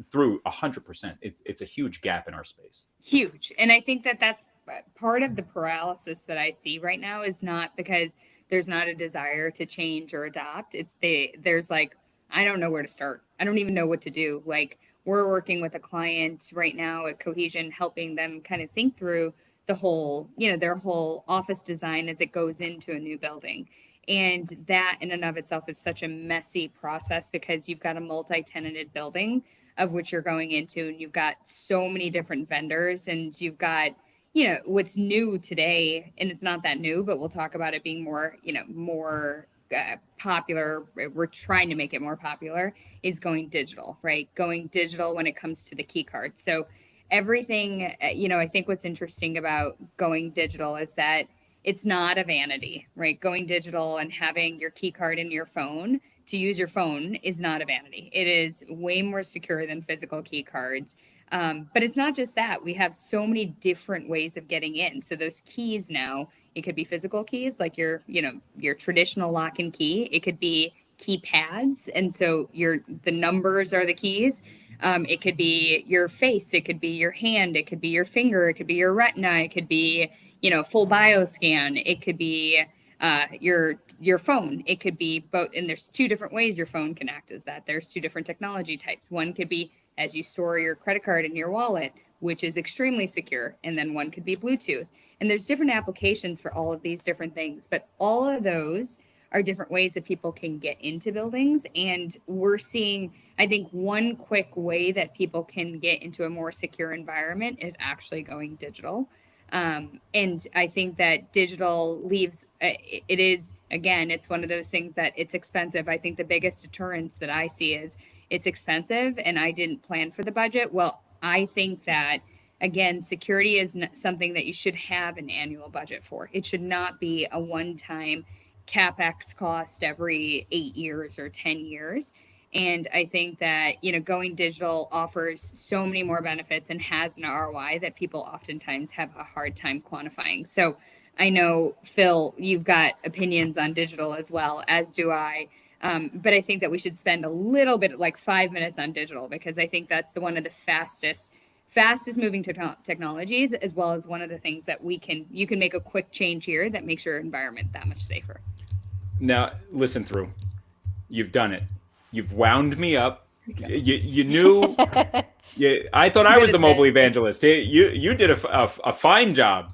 through 100%. It's a huge gap in our space. Huge. And I think that that's part of the paralysis that I see right now, is not because there's not a desire to change or adopt. There's like, I don't know where to start. I don't even know what to do. Like we're working with a client right now at Cohesion, helping them kind of think through the whole, their whole office design as it goes into a new building. And that in and of itself is such a messy process because you've got a multi-tenanted building of which you're going into, and you've got so many different vendors, and you've got, what's new today, and it's not that new, but we'll talk about it being more, more popular. We're trying to make it more popular, is going digital, right? Going digital when it comes to the key card. So everything, I think what's interesting about going digital is that it's not a vanity, right? Going digital and having your key card in your phone to use your phone is not a vanity. It is way more secure than physical key cards. But it's not just that. We have so many different ways of getting in. So those keys now, it could be physical keys, like your traditional lock and key. It could be keypads. And so the numbers are the keys. It could be your face, it could be your hand, it could be your finger, it could be your retina, it could be, you know, full bioscan, it could be your phone, it could be both. And there's two different ways your phone can act as that. There's two different technology types. One could be as you store your credit card in your wallet, which is extremely secure, and then one could be Bluetooth. And there's different applications for all of these different things, but all of those are different ways that people can get into buildings. And we're seeing, I think, one quick way that people can get into a more secure environment is actually going digital. And I think that digital leaves, it is, again, it's one of those things that it's expensive. I think the biggest deterrence that I see is it's expensive and I didn't plan for the budget. Well, I think that, again, security is something that you should have an annual budget for. It should not be a one-time CapEx cost every 8 years or 10 years. And I think that, you know, going digital offers so many more benefits and has an ROI that people oftentimes have a hard time quantifying. So I know, Phil, you've got opinions on digital as well, as do I. But I think that we should spend a little bit, like 5 minutes on digital, because I think that's one of the fastest moving technologies, as well as one of the things that you can make a quick change here that makes your environment that much safer. Now, listen through. You've done it. You've wound me up. You knew. I thought I was the mobile evangelist. You did a fine job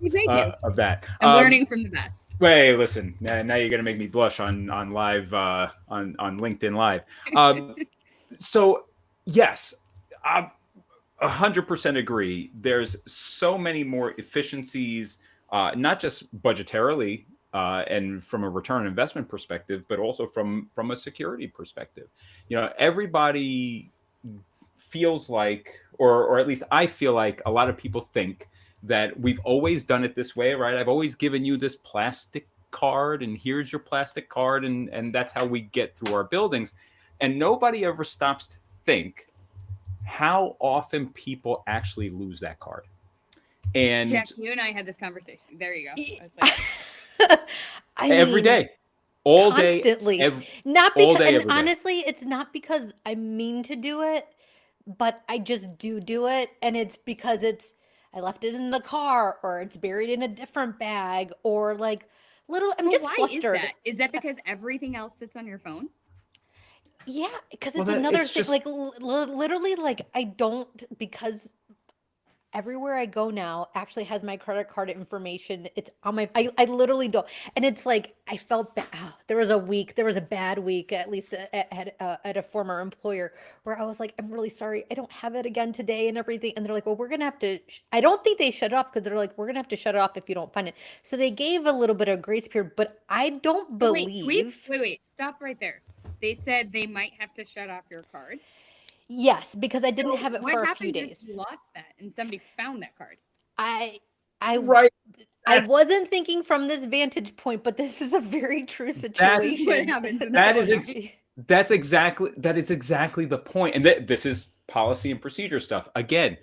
of that. I'm learning from the best. Hey, listen. Now you're gonna make me blush on live on LinkedIn Live. So yes, 100% agree. There's so many more efficiencies, not just budgetarily. And from a return on investment perspective, but also from a security perspective. You know, everybody feels like, or at least I feel like a lot of people think that we've always done it this way, right? I've always given you this plastic card and here's your plastic card, and that's how we get through our buildings. And nobody ever stops to think how often people actually lose that card. And Jack, you and I had this conversation. There you go. I was like, every day, all constantly. day, not because, all day, and honestly, it's not because I mean to do it, but I just do it, and it's because I left it in the car, or it's buried in a different bag, or like I'm just why flustered. Is that because everything else sits on your phone? Yeah, because it's another thing. Like literally, like I don't, because everywhere I go now actually has my credit card information. It's on my, I literally don't. And it's like, I felt bad. There was a bad week, at least at a former employer, where I was like, I'm really sorry. I don't have it again today and everything. And they're like, well, we're going to have to, I don't think they shut it off, because they're like, we're going to have to shut it off if you don't find it. So they gave a little bit of grace period, but I don't believe. Wait, stop right there. They said they might have to shut off your card. Yes, because I didn't have it for a few days. If you lost that and somebody found that card? I wasn't thinking from this vantage point, but this is a very true situation. That's exactly the point. And this is policy and procedure stuff. Again,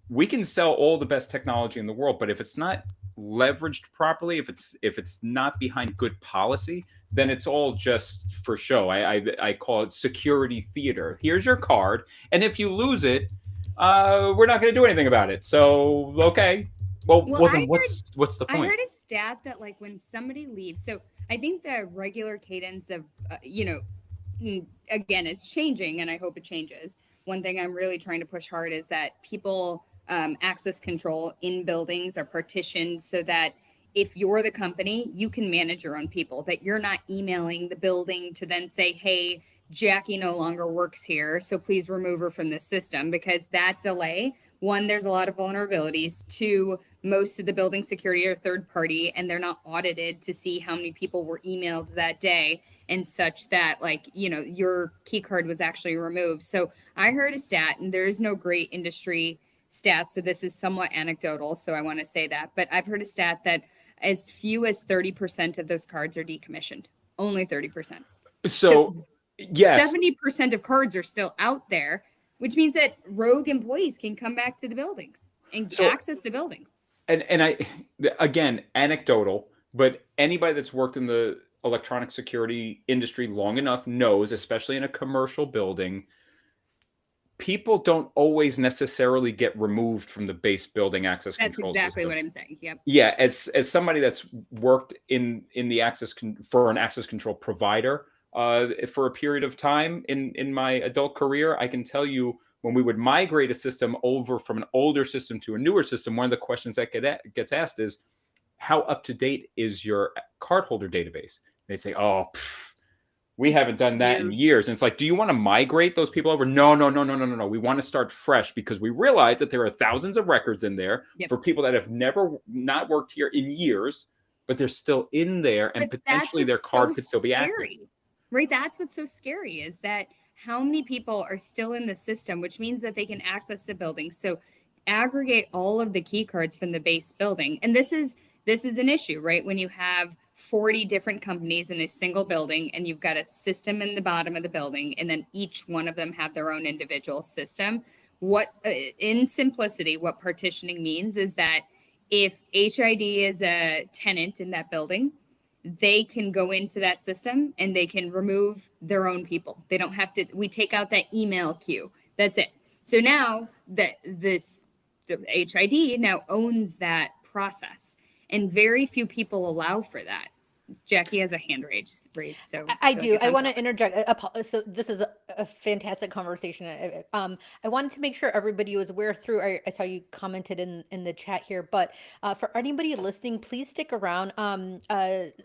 we can sell all the best technology in the world, but if it's not leveraged properly, if it's not behind good policy, then it's all just for show. I call it security theater. Here's your card, and if you lose it, we're not going to do anything about it. So okay, well then what's the point? I heard a stat that, like, when somebody leaves, so I think the regular cadence of again, it's changing, and I hope it changes. One thing I'm really trying to push hard is that people access control in buildings are partitioned so that if you're the company, you can manage your own people, that you're not emailing the building to then say, hey, Jackie no longer works here, so please remove her from the system, because that delay, one, there's a lot of vulnerabilities. Two, most of the building security are third party, and they're not audited to see how many people were emailed that day and such that, like, your key card was actually removed. So I heard a stat, and there is no great industry stat, so this is somewhat anecdotal, so I want to say that, but I've heard a stat that as few as 30% of those cards are decommissioned. Only 30%. So yes, 70% of cards are still out there, which means that rogue employees can come back to the buildings and access the buildings. And I, again, anecdotal, but anybody that's worked in the electronic security industry long enough knows, especially in a commercial building, people don't always necessarily get removed from the base building access control That's exactly system. what I'm saying. Yep. Yeah, as somebody that's worked in the for an access control provider for a period of time in my adult career, I can tell you when we would migrate a system over from an older system to a newer system, one of the questions that gets asked is, how up to date is your cardholder database? They say, oh, we haven't done that in years. And it's like, do you want to migrate those people over? No. We want to start fresh because we realize that there are thousands of records in there for people that have not worked here in years, but they're still in there, and potentially their card could still be active. Right? That's what's so scary, is that how many people are still in the system, which means that they can access the building. So aggregate all of the key cards from the base building. And this is an issue, right? When you have 40 different companies in a single building and you've got a system in the bottom of the building, and then each one of them have their own individual system. What in simplicity, what partitioning means is that if HID is a tenant in that building, they can go into that system and they can remove their own people. They don't have to, we take out that email queue. That's it. So now that the HID now owns that process, and very few people allow for that. Jackie has a hand raised. So I do. I want to interject. So this is a fantastic conversation. I wanted to make sure everybody was aware through. I saw you commented in the chat here, but for anybody listening, please stick around.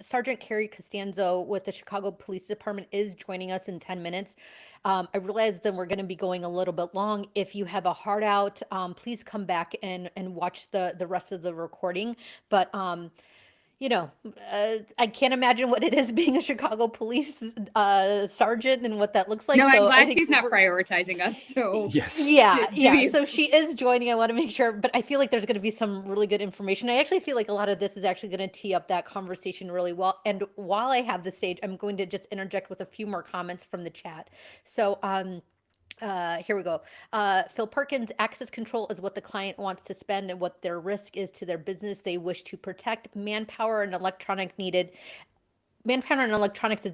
Sergeant Carrie Costanzo with the Chicago Police Department is joining us in 10 minutes. I realize then we're going to be going a little bit long. If you have a heart out, please come back and watch the rest of the recording. But you know, I can't imagine what it is being a Chicago police sergeant and what that looks like. No, so I'm glad she's not prioritizing us. So yes, yeah. So she is joining. I want to make sure, but I feel like there's going to be some really good information. I actually feel like a lot of this is actually going to tee up that conversation really well. And while I have the stage, I'm going to just interject with a few more comments from the chat. So, here we go. Phil Perkins, access control is what the client wants to spend and what their risk is to their business they wish to protect. Manpower and electronics is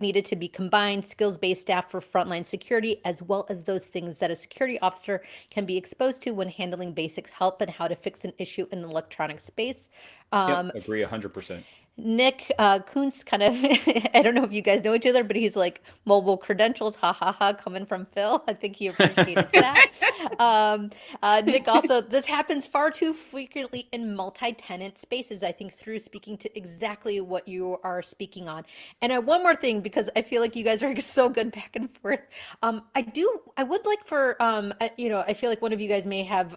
needed to be combined, skills-based staff for frontline security, as well as those things that a security officer can be exposed to when handling basic help and how to fix an issue in the electronic space. Agree 100%. Nick Kuntz kind of, I don't know if you guys know each other, but he's like mobile credentials, ha ha ha, coming from Phil. I think he appreciated that. Nick also, this happens far too frequently in multi-tenant spaces, I think, through speaking to exactly what you are speaking on. And one more thing, because I feel like you guys are so good back and forth. I would like for, I feel like one of you guys may have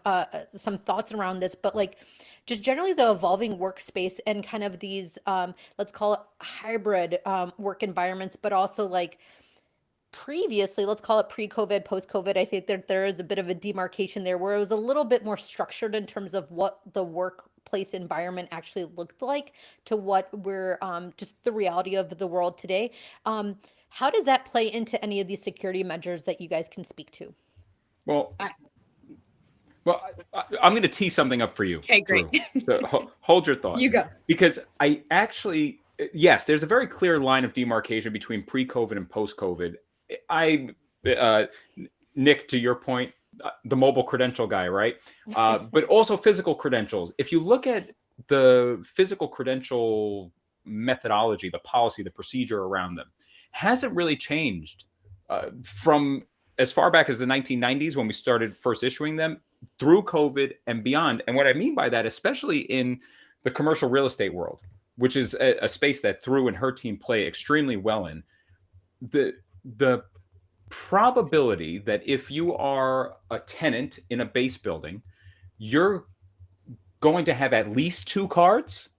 some thoughts around this, but like, just generally the evolving workspace and kind of these, let's call it hybrid work environments, but also like previously, let's call it pre-COVID, post-COVID, I think that there is a bit of a demarcation there where it was a little bit more structured in terms of what the workplace environment actually looked like to what we're just the reality of the world today. How does that play into any of these security measures that you guys can speak to? Well, I'm going to tee something up for you. Okay, great. So hold your thought. You go. Because I actually, yes, there's a very clear line of demarcation between pre-COVID and post-COVID. Nick, to your point, the mobile credential guy, right? But also physical credentials. If you look at the physical credential methodology, the policy, the procedure around them, hasn't really changed from as far back as the 1990s when we started first issuing them, through COVID and beyond. And what I mean by that, especially in the commercial real estate world, which is a space that Thru and her team play extremely well in, the probability that if you are a tenant in a base building, you're going to have at least 2 cards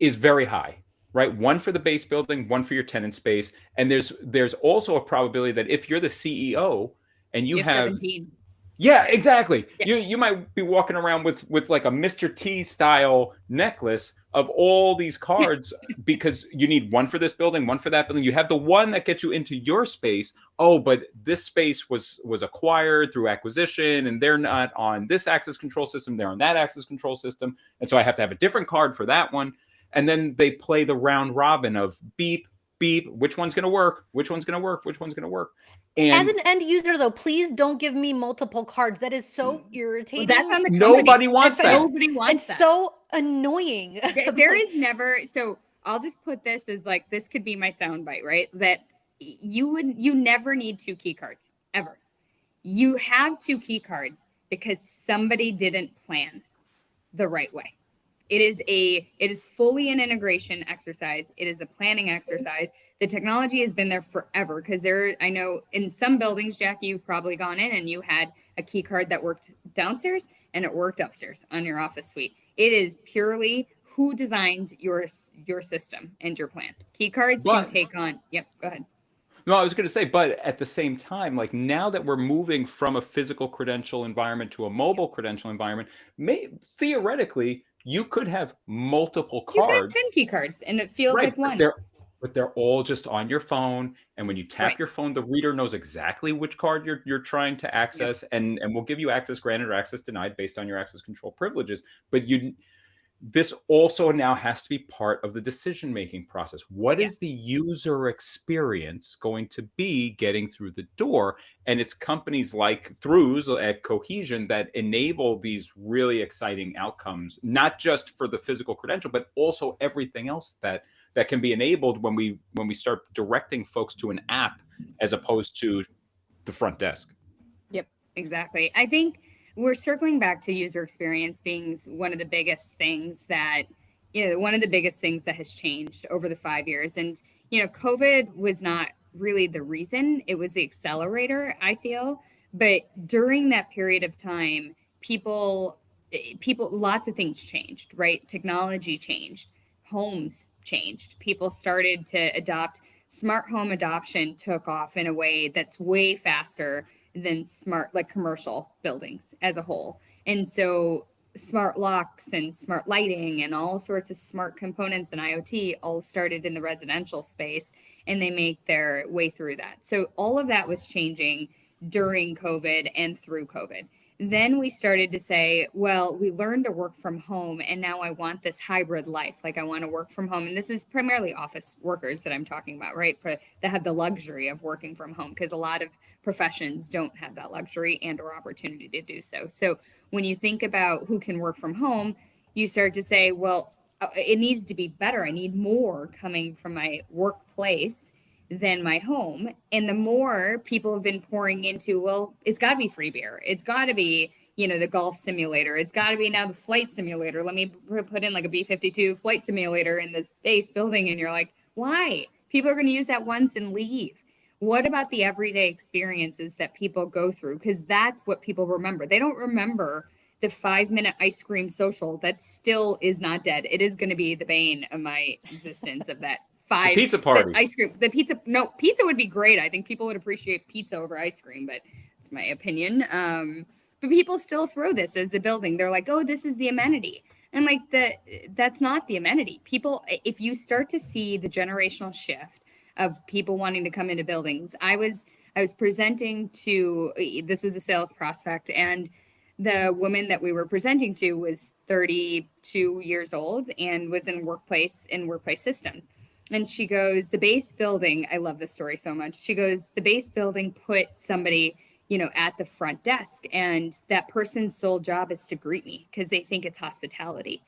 is very high, right? One for the base building, one for your tenant space. And there's also a probability that if you're the CEO and you have 17. Yeah, exactly. Yeah. You might be walking around with like a Mr. T style necklace of all these cards because you need one for this building, one for that building. You have the one that gets you into your space. Oh, but this space was acquired through acquisition and they're not on this access control system, they're on that access control system. And so I have to have a different card for that one. And then they play the round robin of beep, beep, which one's going to work, which one's going to work, which one's going to work. As And an end user, though, please don't give me multiple cards. That is so Well, irritating. that's on the company. nobody wants that. Nobody wants that. It's so annoying. There is never, so I'll just put this as like, this could be my soundbite, right? That you never need 2 key cards ever. You have 2 key cards because somebody didn't plan the right way. It is fully an integration exercise. It is a planning exercise. The technology has been there forever because I know in some buildings, Jackie, you've probably gone in and you had a key card that worked downstairs and it worked upstairs on your office suite. It is purely who designed your system and your plan. Key cards can take on. Yep, go ahead. No, I was going to say, but at the same time, like now that we're moving from a physical credential environment to a mobile credential environment, theoretically, you could have multiple cards. You could have 10 key cards and it feels like one. But they're all just on your phone. And when you tap your phone, the reader knows exactly which card you're trying to access. Yep. And will give you access granted or access denied based on your access control privileges. But this also now has to be part of the decision-making process. What is the user experience going to be getting through the door? And it's companies like Throughs at Cohesion that enable these really exciting outcomes, not just for the physical credential, but also everything else that can be enabled when we start directing folks to an app as opposed to the front desk. Yep, exactly. I think we're circling back to user experience being one of the biggest things that has changed over the 5 years. And, COVID was not really the reason, it was the accelerator, I feel. But during that period of time, people, lots of things changed, right? Technology changed, homes changed. People started to adopt, smart home adoption took off in a way that's way faster than smart, like commercial buildings as a whole. And so smart locks and smart lighting and all sorts of smart components and IoT all started in the residential space, and they make their way through that. So all of that was changing during COVID and through COVID. Then we started to say, well, we learned to work from home, and now I want this hybrid life. Like I want to work from home. And this is primarily office workers that I'm talking about, right? That have the luxury of working from home, because a lot of professions don't have that luxury and or opportunity to do so. So when you think about who can work from home, you start to say, well, it needs to be better. I need more coming from my workplace than my home. And the more people have been pouring into, well, it's got to be free beer. It's got to be, the golf simulator. It's got to be now the flight simulator. Let me put in like a B-52 flight simulator in this base building. And you're like, why? People are going to use that once and leave. What about the everyday experiences that people go through? Because that's what people remember. They don't remember the 5-minute ice cream social that still is not dead. It is going to be the bane of my existence of that. The pizza party. Ice cream. Pizza would be great. I think people would appreciate pizza over ice cream, but it's my opinion. But people still throw this as the building. They're like, oh, this is the amenity. And like that's not the amenity. People, if you start to see the generational shift of people wanting to come into buildings, I was presenting to, this was a sales prospect, and the woman that we were presenting to was 32 years old and was in workplace systems. And she goes, the base building, I love this story so much. She goes, the base building put somebody, at the front desk, and that person's sole job is to greet me because they think it's hospitality.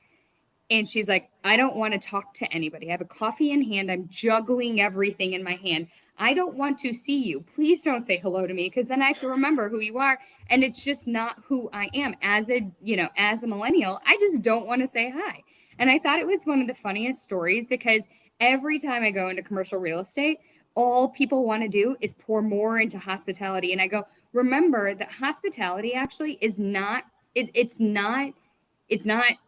And she's like, I don't want to talk to anybody. I have a coffee in hand. I'm juggling everything in my hand. I don't want to see you. Please don't say hello to me, because then I have to remember who you are. And it's just not who I am. As a millennial, I just don't want to say hi. And I thought it was one of the funniest stories, because every time I go into commercial real estate, all people want to do is pour more into hospitality. And I go, remember that hospitality actually is not, it's not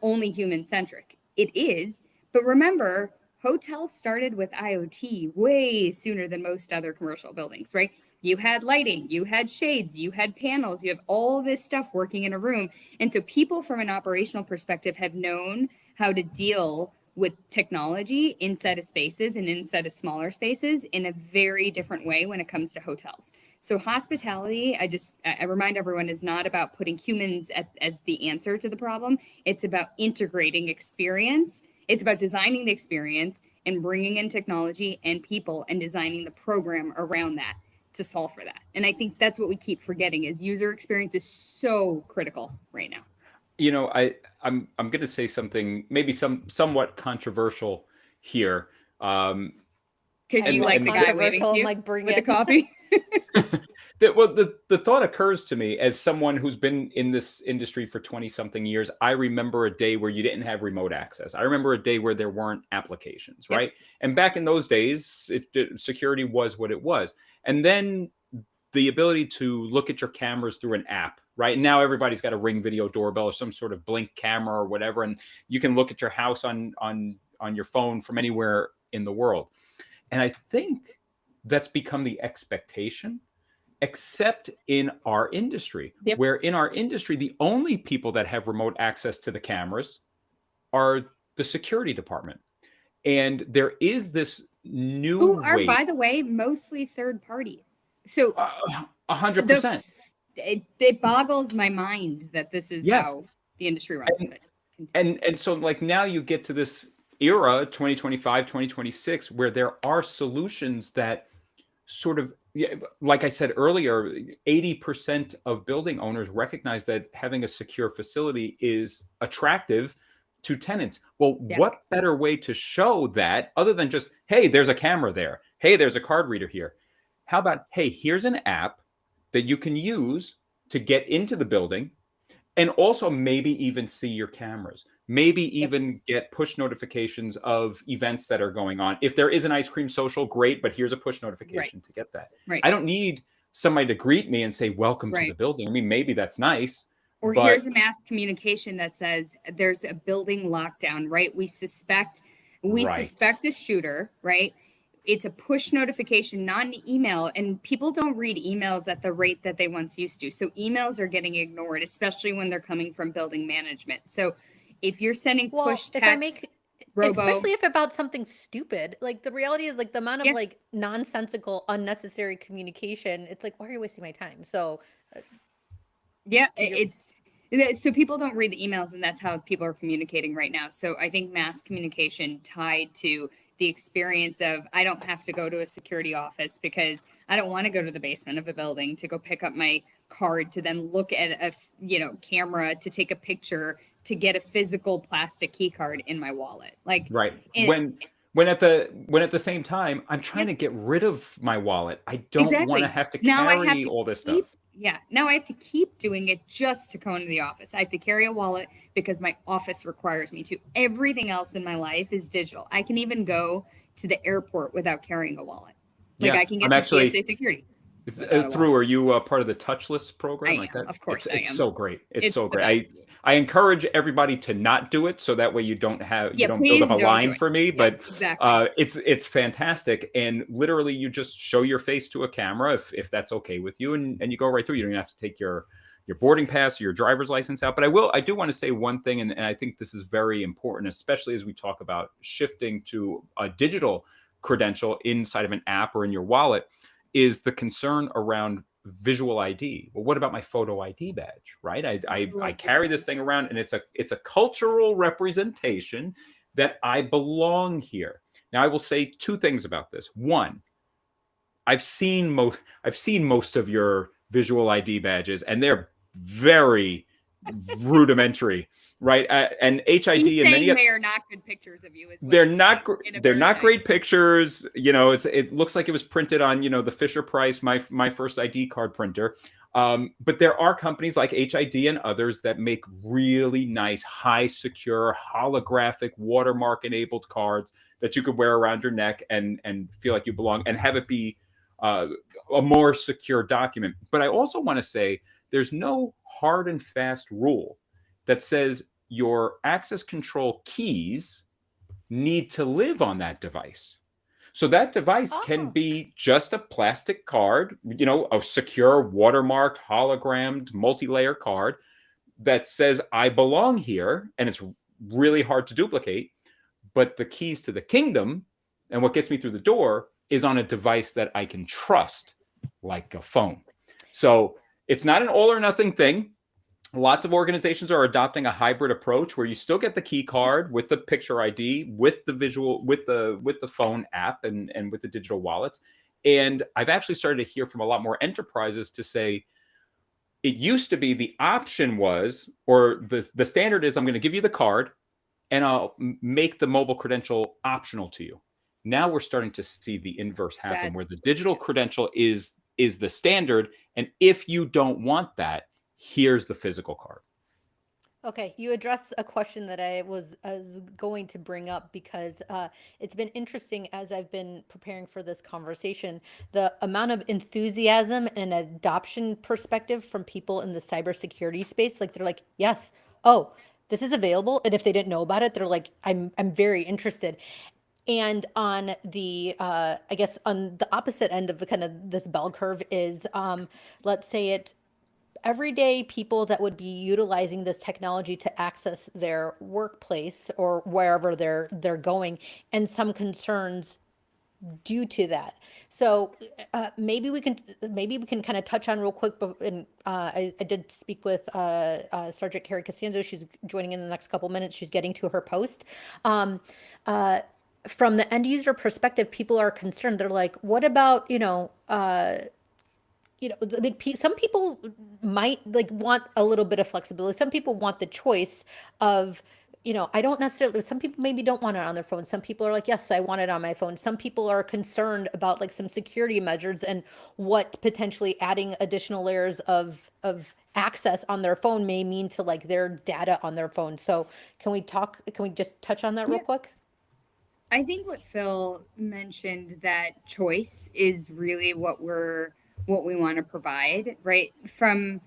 only human centric. It is, but remember, hotels started with IoT way sooner than most other commercial buildings, right? You had lighting, you had shades, you had panels, you have all this stuff working in a room. And so people from an operational perspective have known how to deal with technology inside of spaces and inside of smaller spaces in a very different way when it comes to hotels. So hospitality, I remind everyone, is not about putting humans as the answer to the problem. It's about integrating experience. It's about designing the experience and bringing in technology and people and designing the program around that to solve for that. And I think that's what we keep forgetting is user experience is so critical right now. I'm going to say something maybe somewhat controversial here. Because you like the guy waving to you like bring with it. the coffee. The thought occurs to me as someone who's been in this industry for 20 something years. I remember a day where you didn't have remote access. I remember a day where there weren't applications, right? And back in those days, security was what it was. And then the ability to look at your cameras through an app, right? Now everybody's got a Ring video doorbell or some sort of Blink camera or whatever, and you can look at your house on your phone from anywhere in the world. And I think that's become the expectation, except in our industry, where in our industry, the only people that have remote access to the cameras are the security department. And there is this new who are, way, by the way, mostly third party. So 100%. It boggles my mind that this is how the industry runs. And so like now you get to this era, 2025, 2026, where there are solutions that sort of, like I said earlier, 80% of building owners recognize that having a secure facility is attractive to tenants. Well, what better way to show that other than just, hey, there's a camera there. Hey, there's a card reader here. How about, hey, here's an app that you can use to get into the building and also maybe even see your cameras, maybe even get push notifications of events that are going on. If there is an ice cream social, great, but here's a push notification to get that. I don't need somebody to greet me and say, welcome to the building. I mean, maybe that's nice. Or here's a mass communication that says there's a building lockdown, right? We suspect a shooter, right? It's a push notification, not an email. And people don't read emails at the rate that they once used to. So emails are getting ignored, especially when they're coming from building management. So if you're sending push text, especially if about something stupid, like the reality is like the amount of like nonsensical, unnecessary communication. It's like, why are you wasting my time? So so people don't read the emails, and that's how people are communicating right now. So I think mass communication tied to the experience of, I don't have to go to a security office because I don't want to go to the basement of a building to go pick up my card to then look at a camera to take a picture to get a physical plastic key card in my wallet. Like when at the same time I'm trying to get rid of my wallet. I don't want to have to carry all this stuff. Now I have to keep doing it just to go into the office. I have to carry a wallet because my office requires me to. Everything else in my life is digital. I can even go to the airport without carrying a wallet. Like I can get the TSA security. Are you part of the touchless program? I am, of course. It's so great. It's so great. I encourage everybody to not do it, so that way you don't build up a line for me. But it's fantastic, and literally you just show your face to a camera if that's okay with you, and you go right through. You don't even have to take your boarding pass or your driver's license out. But I do want to say one thing, and I think this is very important, especially as we talk about shifting to a digital credential inside of an app or in your wallet, is the concern around visual ID. Well, what about my photo ID badge, right? I carry this thing around, and it's a cultural representation that I belong here. Now, I will say two things about this. One, I've seen most of your visual ID badges, and they're very rudimentary, right? And HID and many they are not good pictures of you. They're not great pictures. It looks like it was printed on the Fisher Price, my first ID card printer. But there are companies like HID and others that make really nice, high secure, holographic, watermark enabled cards that you could wear around your neck and feel like you belong and have it be a more secure document. But I also want to say there's no hard and fast rule that says your access control keys need to live on that device. So that device can be just a plastic card, a secure, watermarked, hologrammed, multi-layer card that says I belong here, and it's really hard to duplicate. But the keys to the kingdom and what gets me through the door is on a device that I can trust, like a phone. So it's not an all or nothing thing. Lots of organizations are adopting a hybrid approach where you still get the key card with the picture ID, with the visual, with the phone app, and with the digital wallets. And I've actually started to hear from a lot more enterprises to say, it used to be the option was, or the standard is, I'm going to give you the card and I'll make the mobile credential optional to you. Now we're starting to see the inverse happen, where the digital credential is the standard, and if you don't want that, here's the physical card. Okay, you addressed a question that I was going to bring up, because it's been interesting as I've been preparing for this conversation, the amount of enthusiasm and adoption perspective from people in the cybersecurity space. Like, they're like, yes, oh, this is available, and if they didn't know about it, they're like, I'm very interested. And on the, I guess on the opposite end of the kind of this bell curve is, let's say it, everyday people that would be utilizing this technology to access their workplace or wherever they're going, and some concerns due to that. So maybe we can kind of touch on real quick. And I did speak with Sergeant Carrie Costanzo. She's joining in the next couple minutes. She's getting to her post. From the end user perspective, people are concerned. They're like, what about, like some people might like want a little bit of flexibility. Some people want the choice of, I don't necessarily, some people maybe don't want it on their phone. Some people are like, yes, I want it on my phone. Some people are concerned about like some security measures and what potentially adding additional layers of access on their phone may mean to like their data on their phone. So can we just touch on that real quick? I think what Phil mentioned, that choice is really what we want to provide, right? From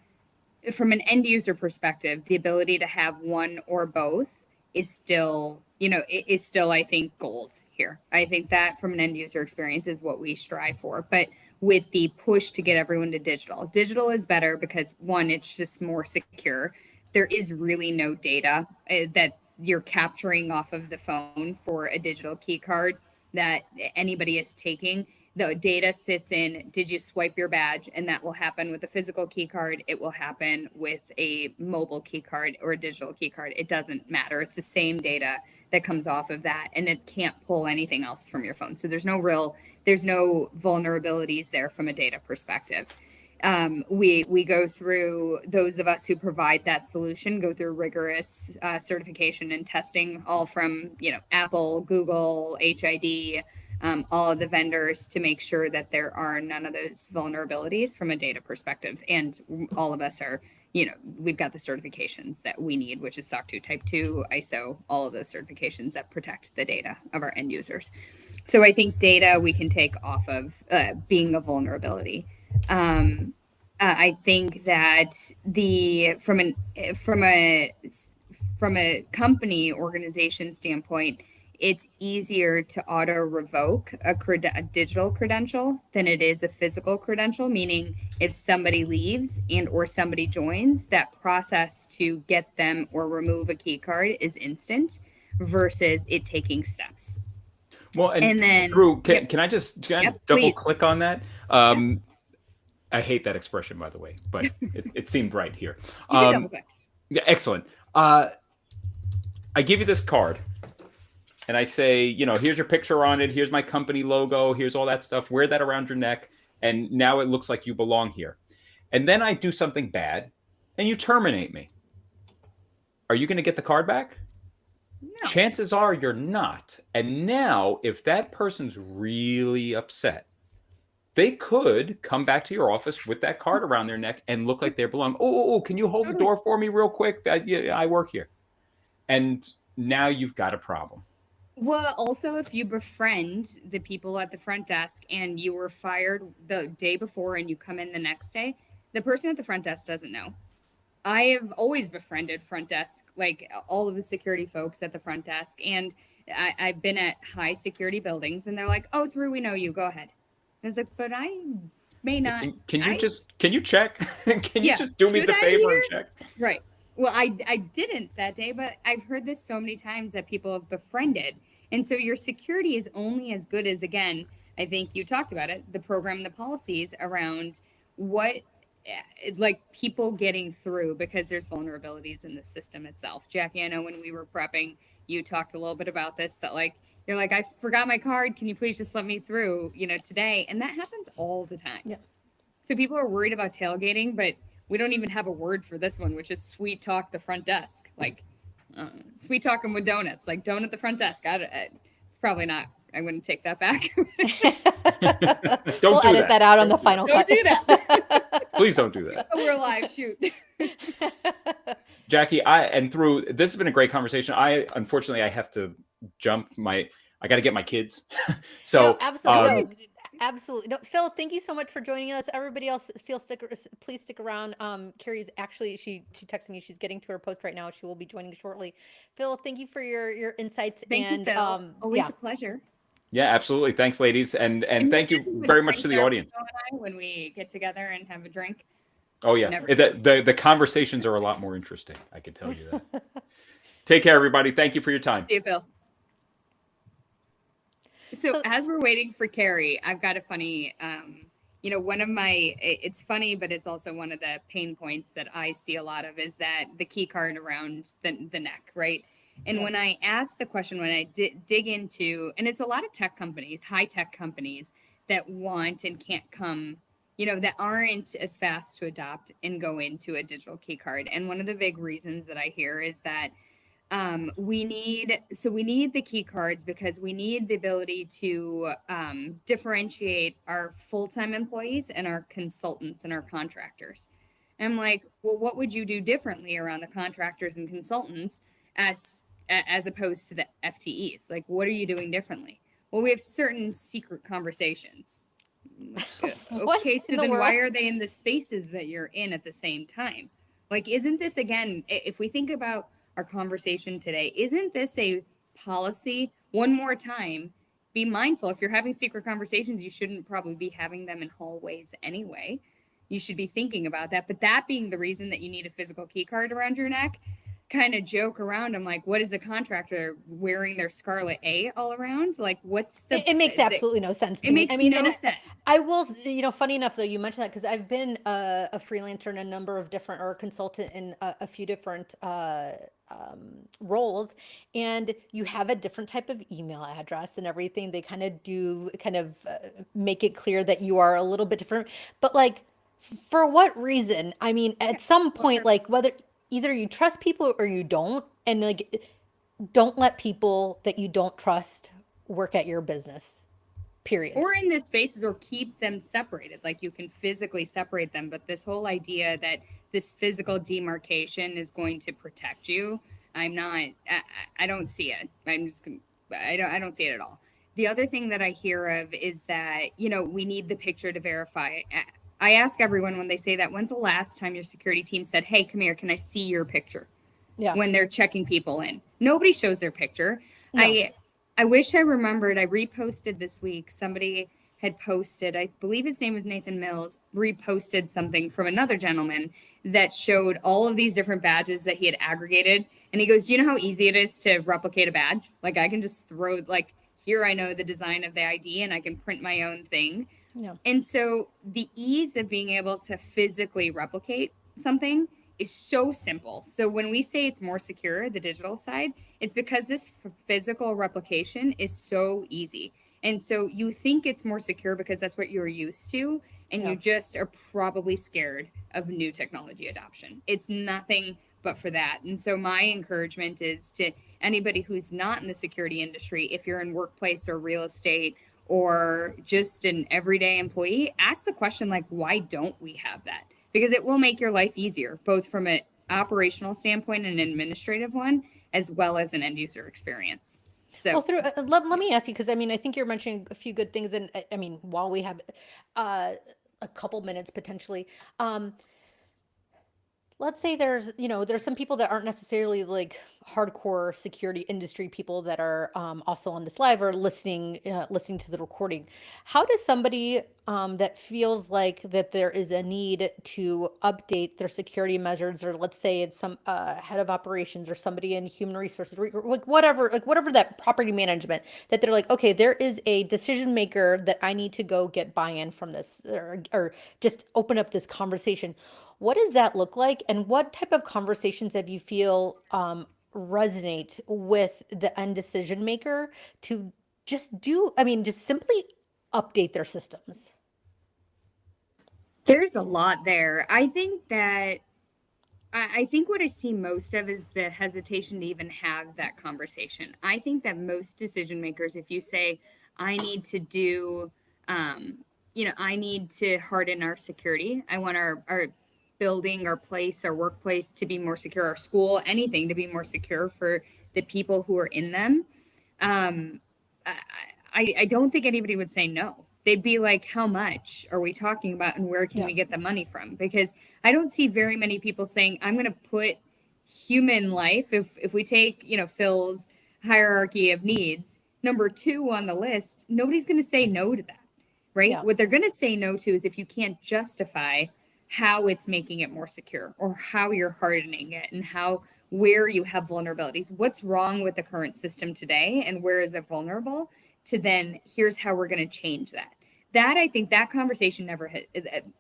an end user perspective, the ability to have one or both is still, I think, gold here. I think that from an end user experience is what we strive for. But with the push to get everyone to digital is better because, one, it's just more secure. There is really no data that you're capturing off of the phone for a digital key card that anybody is taking. The data sits in, did you swipe your badge? And that will happen with a physical key card. It will happen with a mobile key card or a digital key card. It doesn't matter. It's the same data that comes off of that, and it can't pull anything else from your phone. So there's no vulnerabilities there from a data perspective. We go through, those of us who provide that solution go through rigorous certification and testing, all from Apple, Google, HID, all of the vendors, to make sure that there are none of those vulnerabilities from a data perspective. And all of us are, we've got the certifications that we need, which is SOC 2 Type 2, ISO, all of those certifications that protect the data of our end users. So I think data we can take off of being a vulnerability. I think that from a company organization standpoint, it's easier to auto revoke a digital credential than it is a physical credential. Meaning, if somebody leaves and or somebody joins, that process to get them or remove a key card is instant, versus it taking steps. Well, and then Drew, can I just double click on that? I hate that expression, by the way, but it seemed right here. Yeah, excellent. I give you this card and I say, here's your picture on it. Here's my company logo. Here's all that stuff. Wear that around your neck. And now it looks like you belong here. And then I do something bad and you terminate me. Are you going to get the card back? No. Chances are you're not. And now, if that person's really upset, they could come back to your office with that card around their neck and look like they belong. Oh, can you hold the door for me real quick? I work here. And now you've got a problem. Well, also, if you befriend the people at the front desk and you were fired the day before and you come in the next day, the person at the front desk doesn't know. I have always befriended front desk, like all of the security folks at the front desk. And I've been at high security buildings and they're like, oh, Drew, we know you. Go ahead. I was like, but I may not. Can you check? Can you just do me the favor and check? Right. Well, I didn't that day, but I've heard this so many times that people have befriended. And so your security is only as good as, again, I think you talked about it, the program, the policies around what like people getting through because there's vulnerabilities in the system itself. Jackie, I know when we were prepping, you talked a little bit about this, that like you're like, I forgot my card, can you please just let me through, today? And that happens all the time. Yeah. So people are worried about tailgating, but we don't even have a word for this one, which is sweet talk the front desk. Like sweet talking with donuts, like donut the front desk. It's probably not. I wouldn't take that back. Don't We'll do edit that out on the final Don't cut. do that. Please don't do that. We're live. Shoot. Jackie, this has been a great conversation. Unfortunately I have to jump. I got to get my kids. So No, absolutely. Absolutely. No, Phil, thank you so much for joining us. Everybody else, please stick around. Carrie's actually, she texted me. She's getting to her post right now. She will be joining shortly. Phil, thank you for your insights. Thank you, Phil. Always a pleasure. Yeah, absolutely. Thanks, ladies, and thank you very much to the audience. When we get together and have a drink. Oh yeah, the conversations are a lot more interesting. I can tell you that. Take care, everybody. Thank you for your time. See you, Phil. So as we're waiting for Carrie, I've got a funny, one of it's funny, but it's also one of the pain points that I see a lot of is that the key card around the neck, right? And when I ask the question, when I dig into, and it's a lot of tech companies, high tech companies that want and can't come, that aren't as fast to adopt and go into a digital key card. And one of the big reasons that I hear is that we need the key cards because we need the ability to differentiate our full-time employees and our consultants and our contractors. And I'm like, well, what would you do differently around the contractors and consultants as opposed to the FTEs? Like, what are you doing differently? Well, we have certain secret conversations. Okay, so then why are they in the spaces that you're in at the same time? Like, isn't this, again, if we think about our conversation today, isn't this a policy? One more time, be mindful. If you're having secret conversations, you shouldn't probably be having them in hallways anyway. You should be thinking about that. But that being the reason that you need a physical key card around your neck, kind of joke around. I'm like, what is a contractor wearing their Scarlet A all around? Like, what's the... It makes absolutely no sense to me. I mean, no sense. I will, funny enough, though, you mentioned that because I've been a freelancer in a number of different, or a consultant in a few different roles, and you have a different type of email address and everything. They kind of make it clear that you are a little bit different. But like, for what reason? I mean, at some point, like whether either you trust people or you don't, and like, don't let people that you don't trust work at your business. Period. Or in the spaces, or keep them separated. Like, you can physically separate them, but this whole idea that this physical demarcation is going to protect you, I don't see it. I don't see it at all. The other thing that I hear of is that, we need the picture to verify. I ask everyone when they say that, when's the last time your security team said, hey, come here, can I see your picture? Yeah. When they're checking people in. Nobody shows their picture. No. I wish I remembered. I reposted this week. Somebody had posted, I believe his name was Nathan Mills, reposted something from another gentleman that showed all of these different badges that he had aggregated. And he goes, do you know how easy it is to replicate a badge? Like, I can just throw, like, here I know the design of the ID and I can print my own thing. Yeah. And so the ease of being able to physically replicate something is so simple. So when we say it's more secure, the digital side, it's because this physical replication is so easy. And so you think it's more secure because that's what you're used to, and you just are probably scared of new technology adoption. It's nothing but for that. And so my encouragement is to anybody who's not in the security industry, if you're in workplace or real estate or just an everyday employee, ask the question, like, why don't we have that? Because it will make your life easier, both from an operational standpoint and an administrative one, as well as an end user experience. So, well, let me ask you, because I mean, I think you're mentioning a few good things, and I mean, while we have a couple minutes potentially, let's say there's some people that aren't necessarily like hardcore security industry people that are also on this live or listening to the recording. How does somebody that feels like that there is a need to update their security measures, or let's say it's some head of operations or somebody in human resources, or like whatever that property management, that they're like, okay, there is a decision maker that I need to go get buy-in from this, or just open up this conversation. What does that look like, and what type of conversations have you feel resonate with the end decision maker to just simply update their systems? There's a lot there. I think that I think what I see most of is the hesitation to even have that conversation. I think that most decision makers, if you say, I need to do, I need to harden our security. I want our building, our place, our workplace to be more secure, our school, anything to be more secure for the people who are in them. Um, I don't think anybody would say no. They'd be like, how much are we talking about and where can Yeah. we get the money from? Because I don't see very many people saying, I'm going to put human life, if we take, Phil's hierarchy of needs, number 2 on the list, nobody's going to say no to that, right? Yeah. What they're going to say no to is if you can't justify how it's making it more secure or how you're hardening it and where you have vulnerabilities, what's wrong with the current system today and where is it vulnerable, to then here's how we're going to change that. That, I think that conversation never had,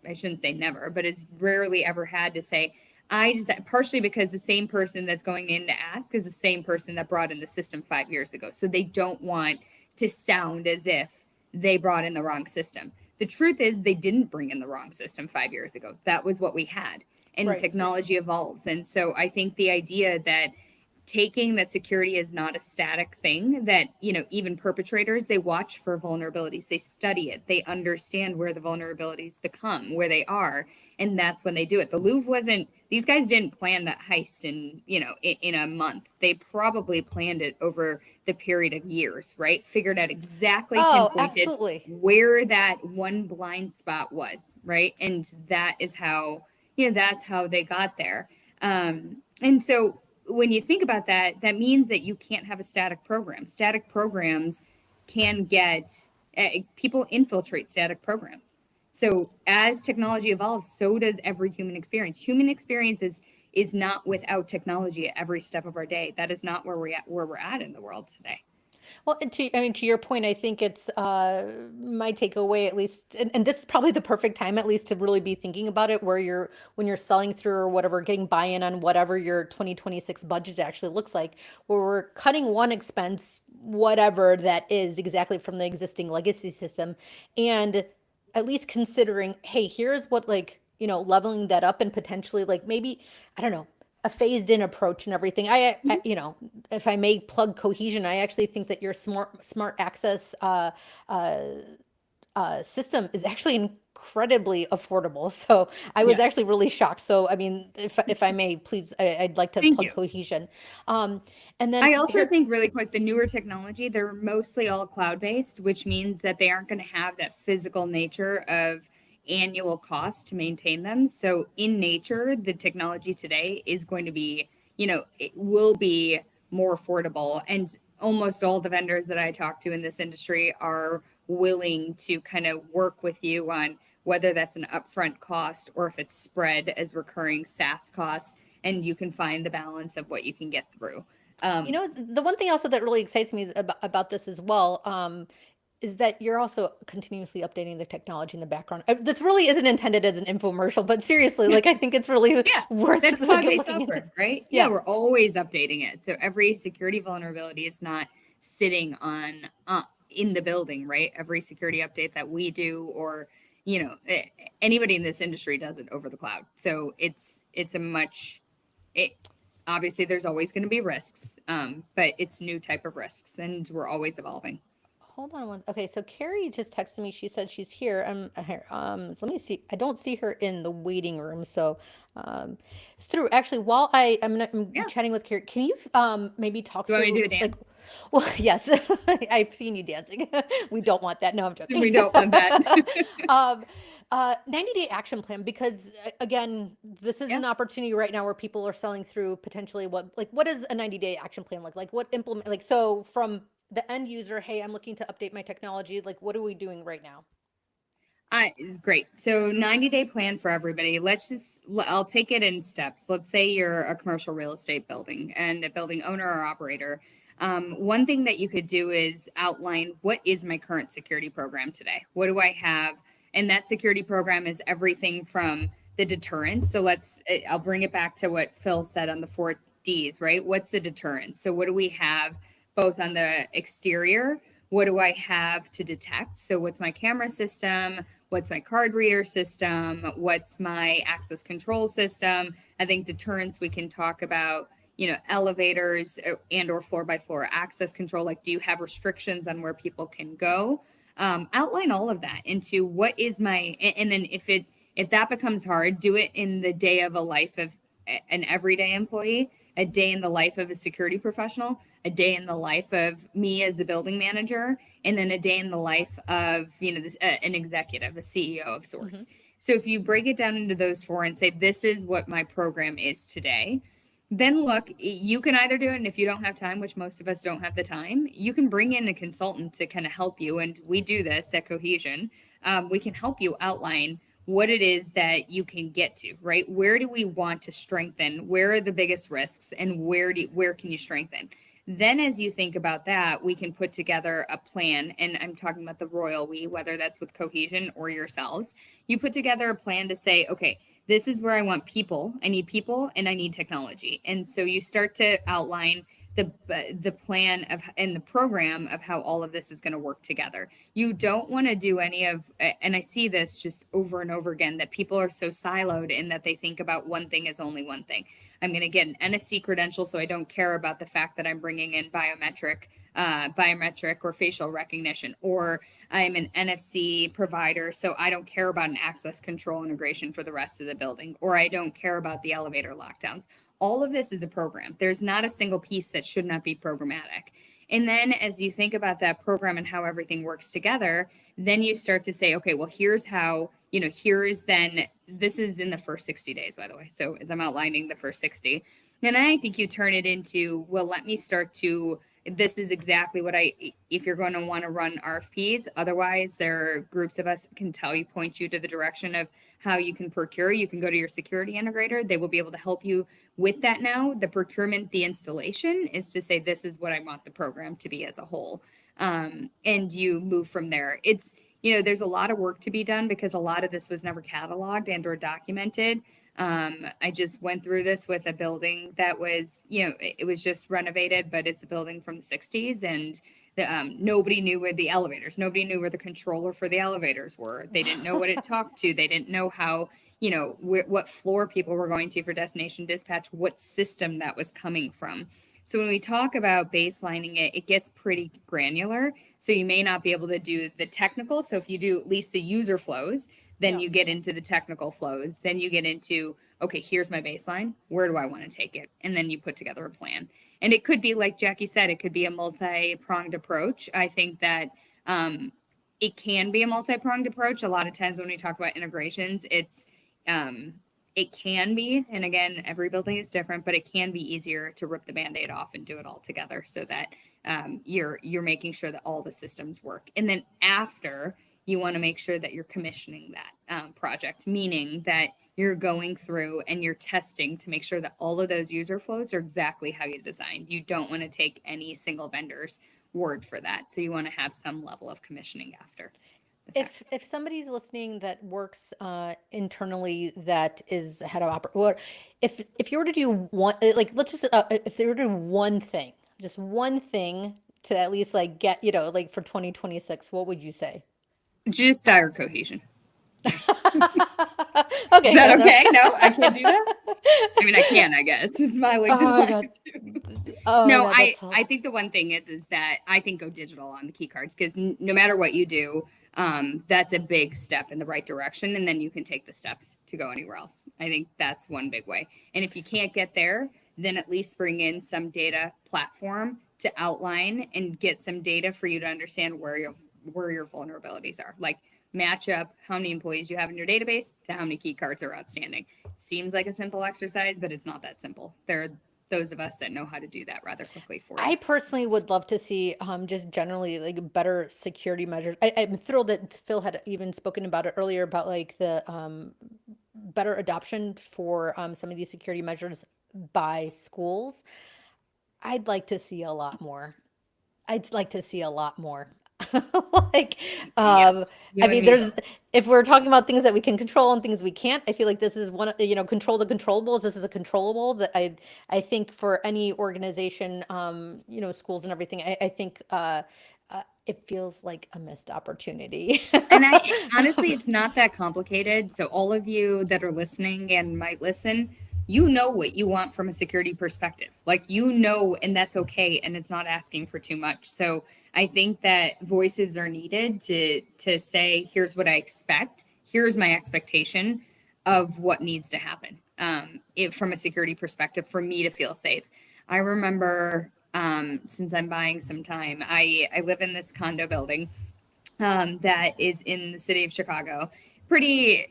I shouldn't say never, but is rarely ever had to say, I just, partially because the same person that's going in to ask is the same person that brought in the system 5 years ago. So they don't want to sound as if they brought in the wrong system. The truth is they didn't bring in the wrong system 5 years ago. That was what we had. And Right. technology evolves. And so I think the idea that taking that security is not a static thing, that even perpetrators, they watch for vulnerabilities, they study it, they understand where the vulnerabilities become, where they are, and that's when they do it. The Louvre wasn't, these guys didn't plan that heist in a month. They probably planned it over the period of years, right? Figured out exactly, Oh, pinpointed absolutely. where that one blind spot was, right? And that is how that's how they got there. And so when you think about that, that means that you can't have a static program. Static programs can get people infiltrate static programs. So as technology evolves, so does every human experience. Human experience is not without technology at every step of our day. That is not where we're at in the world today. Well, and to your point, I think it's my takeaway, at least, and this is probably the perfect time, at least, to really be thinking about it, where when you're selling through or whatever, getting buy-in on whatever your 2026 budget actually looks like, where we're cutting one expense, whatever that is, exactly from the existing legacy system, and at least considering, hey, here's what, like, leveling that up and potentially, like, maybe, I don't know, a phased in approach and everything. If I may plug Cohesion, I actually think that your smart access system is actually incredibly affordable. So I was Yes. actually really shocked. So, I mean, if I may, please, I'd like to Thank plug you. Cohesion. And then I also think really quick, the newer technology, they're mostly all cloud-based, which means that they aren't going to have that physical nature of annual cost to maintain them. So in nature, the technology today is going to be, it will be more affordable. And almost all the vendors that I talk to in this industry are willing to kind of work with you on whether that's an upfront cost or if it's spread as recurring SaaS costs, and you can find the balance of what you can get through. The one thing also that really excites me about this as well, is that you're also continuously updating the technology in the background. This really isn't intended as an infomercial, but seriously, like, I think it's really Yeah, worth that's like, cloud-based looking into. software, right? Yeah, Yeah. we're always updating it. So every security vulnerability is not sitting on in the building, right? Every security update that we do, or anybody in this industry does it over the cloud. So it's a much it obviously there's always going to be risks, but it's new type of risks, and we're always evolving. hold on one. Okay, so Carrie just texted me. She said she's here. Here. So let me see. I don't see her in the waiting room. So, um, through actually, while I'm Yeah. chatting with Carrie, can you maybe talk Do you want me to through do a like, dance? well, yes, I've seen you dancing. We don't want that. No, I'm So we joking. don't want that. um, 90-day action plan because again, this is Yeah. an opportunity right now where people are selling through potentially what does a 90-day action plan look like? What implement like so from the end user, hey, I'm looking to update my technology. Like, what are we doing right now? I Great. So 90-day plan for everybody. I'll take it in steps. Let's say you're a commercial real estate building and a building owner or operator. One thing that you could do is outline what is my current security program today? What do I have? And that security program is everything from the deterrence. So I'll bring it back to what Phil said on the 4Ds, right? What's the deterrence? So what do we have both on the exterior? What do I have to detect? So what's my camera system? What's my card reader system? What's my access control system? I think deterrence, we can talk about, elevators and or floor by floor access control. Like, do you have restrictions on where people can go? Outline all of that into what is and then if that becomes hard, do it in the day of a life of an everyday employee, a day in the life of a security professional, a day in the life of me as the building manager, and then a day in the life of an executive, a CEO of sorts. Mm-hmm. So if you break it down into those four and say this is what my program is today, then look, you can either do it, and if you don't have time, which most of us don't have the time, you can bring in a consultant to kind of help you. And we do this at Cohesion. We can help you outline what it is that you can get to, right? Where do we want to strengthen? Where are the biggest risks, and where can you strengthen? Then as you think about that, we can put together a plan. And I'm talking about the royal we, whether that's with Cohesion or yourselves. You put together a plan to say, okay, this is where I want people. I need people and I need technology. And so you start to outline the plan of and the program of how all of this is going to work together. You don't want to do any of, and I see this just over and over again, that people are so siloed in that they think about one thing as only one thing. I'm going to get an NSC credential, so I don't care about the fact that I'm bringing in biometric or facial recognition, or I'm an NFC provider, so I don't care about an access control integration for the rest of the building, or I don't care about the elevator lockdowns. All of this is a program. There's not a single piece that should not be programmatic. And then as you think about that program and how everything works together, then you start to say, okay, well, here's how, this is in the first 60 days, by the way. So as I'm outlining the first 60, and I think you turn it into, well, let me start to, this is exactly what if you're going to want to run RFPs, otherwise there are groups of us can point you to the direction of how you can procure. You can go to your security integrator. They will be able to help you with that. Now the procurement, the installation is to say, this is what I want the program to be as a whole. And you move from there. It's, there's a lot of work to be done because a lot of this was never cataloged and or documented. I just went through this with a building that was, it was just renovated, but it's a building from the 60s, and nobody knew where nobody knew where the controller for the elevators were. They didn't know what it talked to. They didn't know how, what floor people were going to for destination dispatch, what system that was coming from. So when we talk about baselining it, it gets pretty granular. So you may not be able to do the technical. So if you do at least the user flows, then you get into the technical flows. Then you get into, okay, here's my baseline. Where do I want to take it? And then you put together a plan. And it could be, like Jackie said, it could be a multi-pronged approach. I think that it can be a multi-pronged approach. A lot of times when we talk about integrations, it can be, and again, every building is different, but it can be easier to rip the Band-Aid off and do it all together so that you're making sure that all the systems work. And then after, you want to make sure that you're commissioning that project, meaning that you're going through and you're testing to make sure that all of those user flows are exactly how you designed. You don't want to take any single vendor's word for that. So you want to have some level of commissioning after. If somebody's listening that works internally, that is head of or if you were to do one, like let's just if they were to do one thing, just one thing to at least like get like for 2026, what would you say? Just hire Cohesion. Okay. Is that okay? No, I can't do that. I mean, I can, I guess. It's my way to life. Oh, I No, know I that's all. I think the one thing is that I think go digital on the key cards, because no matter what you do, that's a big step in the right direction, and then you can take the steps to go anywhere else. I think that's one big way. And if you can't get there, then at least bring in some data platform to outline and get some data for you to understand where your vulnerabilities are. Like match up how many employees you have in your database to how many key cards are outstanding. Seems like a simple exercise, but it's not that simple. There those of us that know how to do that rather quickly for you. I personally would love to see just generally like better security measures. I'm thrilled that Phil had even spoken about it earlier about like the better adoption for some of these security measures by schools. I'd like to see a lot more. I'd like to see a lot more. Like, um, Yes, you I and mean, me there's, both. if we're talking about things that we can control and things we can't, I feel like this is one of, control the controllables. This is a controllable that I think for any organization, schools and everything, I think, it feels like a missed opportunity. And I honestly, it's not that complicated. So all of you that are listening and might listen, you know what you want from a security perspective. Like you know, and that's okay, and it's not asking for too much. So I think that voices are needed to say, here's what I expect, here's my expectation of what needs to happen. From a security perspective, for me to feel safe. I remember since I'm buying some time, I live in this condo building that is in the city of Chicago. Pretty,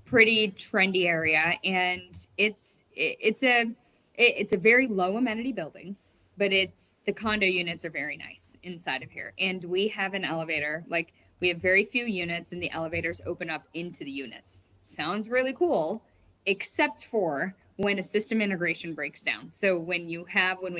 pretty trendy area, and it's a very low amenity building, but it's the condo units are very nice inside of here, and we have an elevator. Like we have very few units, and the elevators open up into the units. Sounds really cool, except for when a system integration breaks down. So when we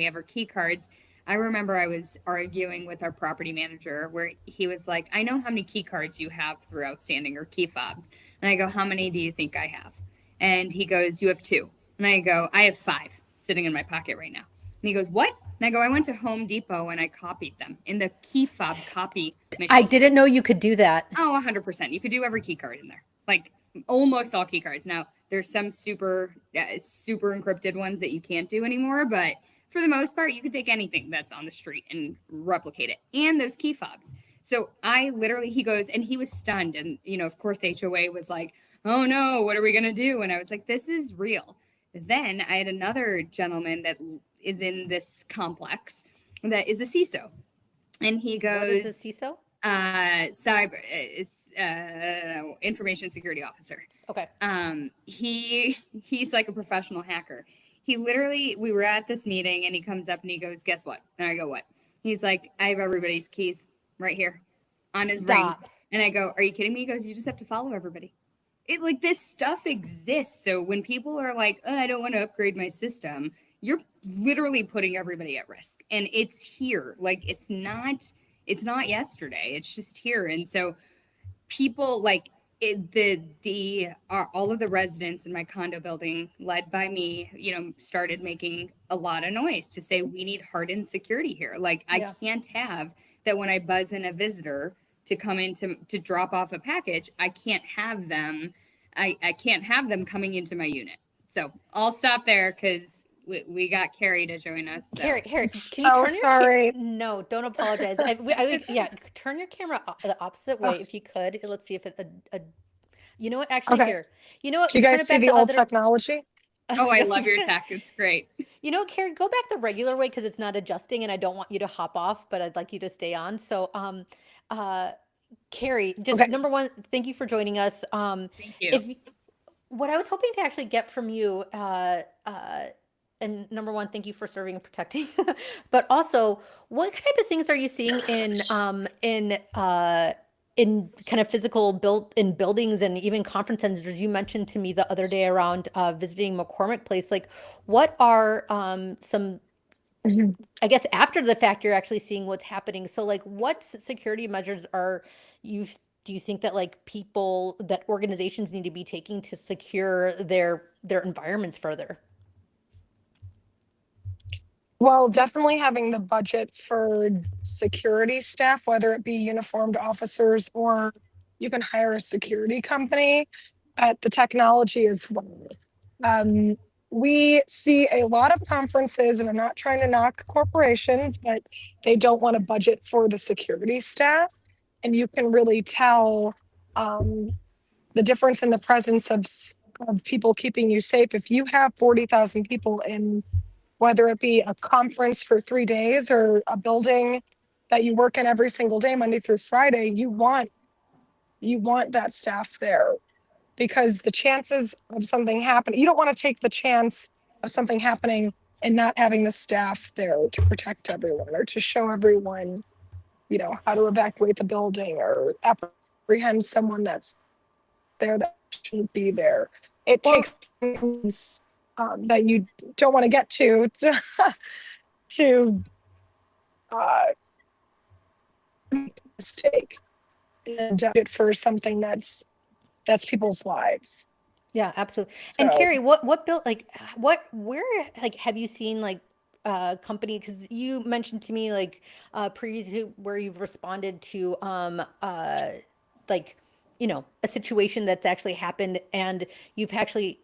have our key cards, I remember I was arguing with our property manager where he was like, I know how many key cards you have through outstanding or key fobs. And I go, how many do you think I have? And he goes, you have two. And I go, I have five sitting in my pocket right now. And he goes, what? And I go, I went to Home Depot and I copied them in the key fob copy I machine. didn't know you could do that. Oh, 100%. You could do every key card in there. Like almost all key cards. Now, there's some super encrypted ones that you can't do anymore, but for the most part, you can take anything that's on the street and replicate it. And those key fobs. So he goes, and he was stunned. And, of course, HOA was like, oh no, what are we going to do? And I was like, this is real. Then I had another gentleman that is in this complex that is a CISO. And he What is the goes, CISO? cyber it's information security officer. Okay. He's like a professional hacker. He literally, we were at this meeting and he comes up and he goes, guess what? And I go, what? He's like, I have everybody's keys right here on his ring. Stop. And I go, are you kidding me? He goes, you just have to follow everybody. It like this stuff exists. So when people are like, oh, I don't want to upgrade my system, you're literally putting everybody at risk. And it's here. Like it's not yesterday. It's just here. And so people like all of the residents in my condo building, led by me, started making a lot of noise to say we need hardened security here. Like Yeah. I can't have that when I buzz in a visitor to come in to drop off a package, I can't have them. I can't have them coming into my unit. So I'll stop there because we got Carrie to join us. So. Harry, can you So turn your sorry. No, don't apologize. Yeah, turn your camera the opposite way Ugh. if you could. Let's see if you know what? Actually, Okay. here. You know what? Do you Turn guys it see back the the old other. technology? Oh, I love your tech. It's great. You know, Carrie, go back the regular way because it's not adjusting, and I don't want you to hop off, but I'd like you to stay on. So, uh, Carrie, just Okay. number one, thank you for joining us. Thank you. If what I was hoping to actually get from you, and number one, thank you for serving and protecting. But also, what type of things are you seeing in kind of physical built in buildings and even conference centers? You mentioned to me the other day around visiting McCormick Place. Like, what are some, Mhm. I guess after the fact, you're actually seeing what's happening. So, like, what security measures are you? Do you think that like that organizations need to be taking to secure their environments further? Well, definitely having the budget for security staff, whether it be uniformed officers or you can hire a security company, but the technology as well. Um, we see a lot of conferences, and I'm not trying to knock corporations, but they don't want to budget for the security staff. And you can really tell the difference in the presence of people keeping you safe. If you have 40,000 people in, whether it be a conference for 3 days or a building that you work in every single day, Monday through Friday, you want that staff there, because the chances of something happening, you don't want to take the chance of something happening and not having the staff there to protect everyone or to show everyone, how to evacuate the building or apprehend someone that's there that shouldn't be there. It Well, takes things that you don't want to get to mistake and it for something that's people's lives. yeah, absolutely. And So Carrie, what built like where like have you seen like company, because you mentioned to me like previously where you've responded to like a situation that's actually happened, and you've actually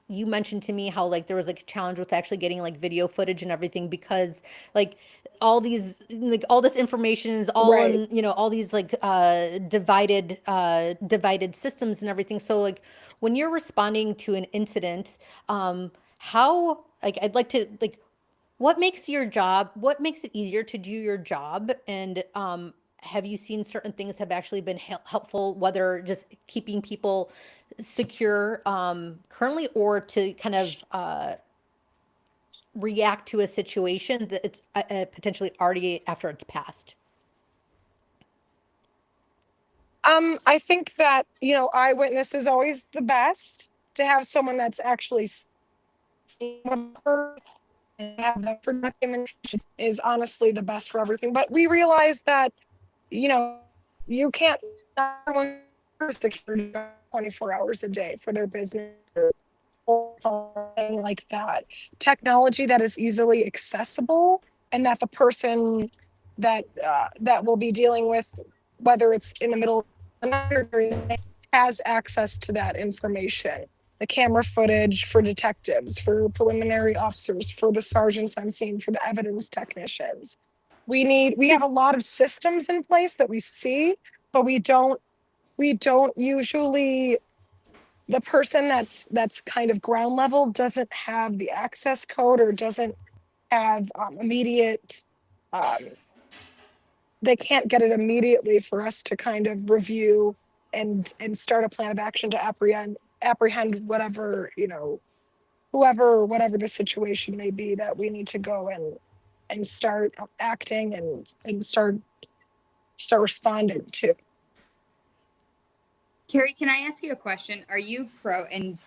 you mentioned to me how like there was like a challenge with actually getting like video footage and everything, because like all this information is all right. in all these like divided systems and everything. So like when you're responding to an incident, how like I'd like to like what makes it easier to do your job, and have you seen certain things have actually been helpful, whether just keeping people secure currently, or to kind of react to a situation that it's potentially already after it's passed? I think that, eyewitness is always the best, to have someone that's actually seen what occurred and have that for documentation is honestly the best for everything. But we realize that, you can't, not everyone has security 24 hours a day for their business or something like that. Technology that is easily accessible, and that the person that will be dealing with, whether it's in the middle of the night or during the day, has access to that information. The camera footage for detectives, for preliminary officers, for the sergeants on scene, for the evidence technicians. We So have a lot of systems in place that we see, but we don't usually, the person that's kind of ground level doesn't have the access code or doesn't have immediate, um, they can't get it immediately for us to kind of review and start a plan of action to apprehend whatever, whoever, whatever the situation may be that we need to go and start acting and start responding to. Carrie, can I ask you a question? Are you pro? And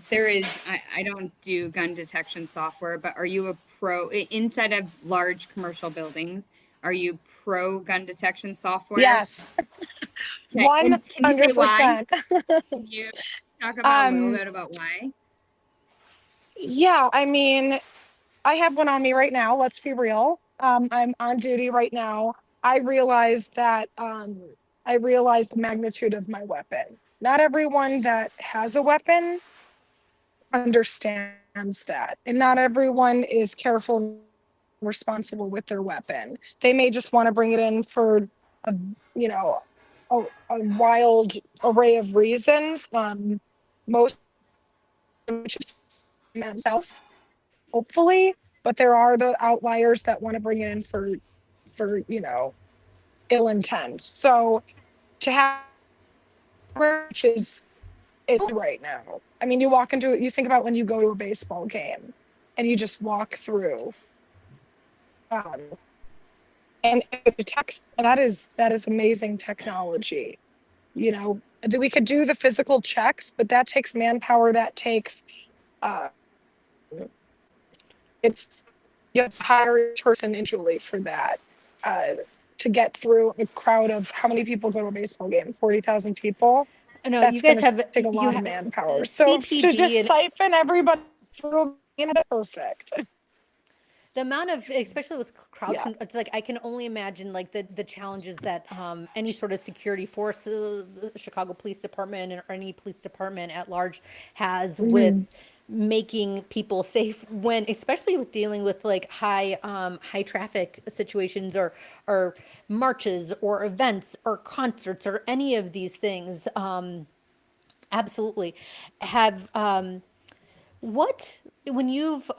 there is, I don't do gun detection software, but are you a pro inside of large commercial buildings? Are you pro gun detection software? Yes. Okay. And can you say why? 100%. Can you talk about a little Um, bit about why? yeah, I mean, I have one on me right now. Let's be real. I'm on duty right now. I realize the magnitude of my weapon. Not everyone that has a weapon understands that, and not everyone is careful and responsible with their weapon. They may just want to bring it in for a, you know, a wild array of reasons. Most of which is themselves, hopefully, but there are the outliers that want to bring it in for ill intent. So to have, which is right now. I mean, you think about when you go to a baseball game and you just walk through, um, and it detects, that is amazing technology. We could do the physical checks, but that takes manpower. That takes, uh, it's, you have to hire a person individually for that, to get through a crowd of, how many people go to a baseball game? 40,000 people. No, you That's guys going to have take a you lot of have manpower. So to CPD, just and siphon everybody through, perfect. the amount of, especially with crowd Yeah. it's like I can only imagine like the challenges that any sort of security force, the Chicago Police Department or any police department at large has with Mhm. making people safe when, especially with dealing with like high traffic situations, or marches or events or concerts or any of these things. Absolutely. Have what when you've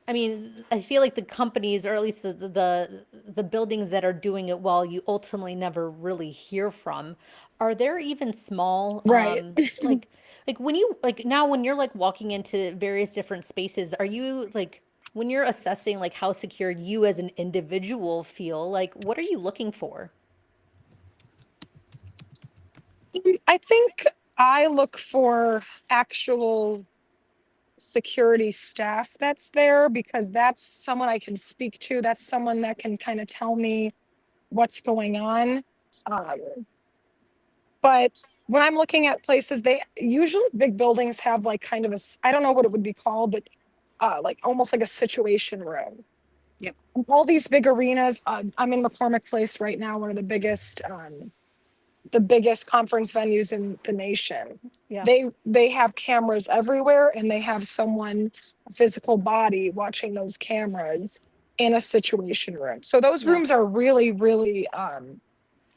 I mean, I feel like the companies, or at least the buildings that are doing it well, you ultimately never really hear from. Are there even small Right. like when you like now when you're like walking into various different spaces, are you like when you're assessing like how secure you as an individual feel, like what are you looking for? I think I look for actual security staff that's there, because that's someone I can speak to. That's someone that can kind of tell me what's going on. Um, but when I'm looking at places, they usually, big buildings have like kind of I don't know what it would be called, but like almost like a situation room. Yep. All these big arenas. I'm in McCormick Place right now, one of the biggest conference venues in the nation. Yeah. They have cameras everywhere, and they have someone, a physical body, watching those cameras in a situation room. So those Yeah. rooms are really, really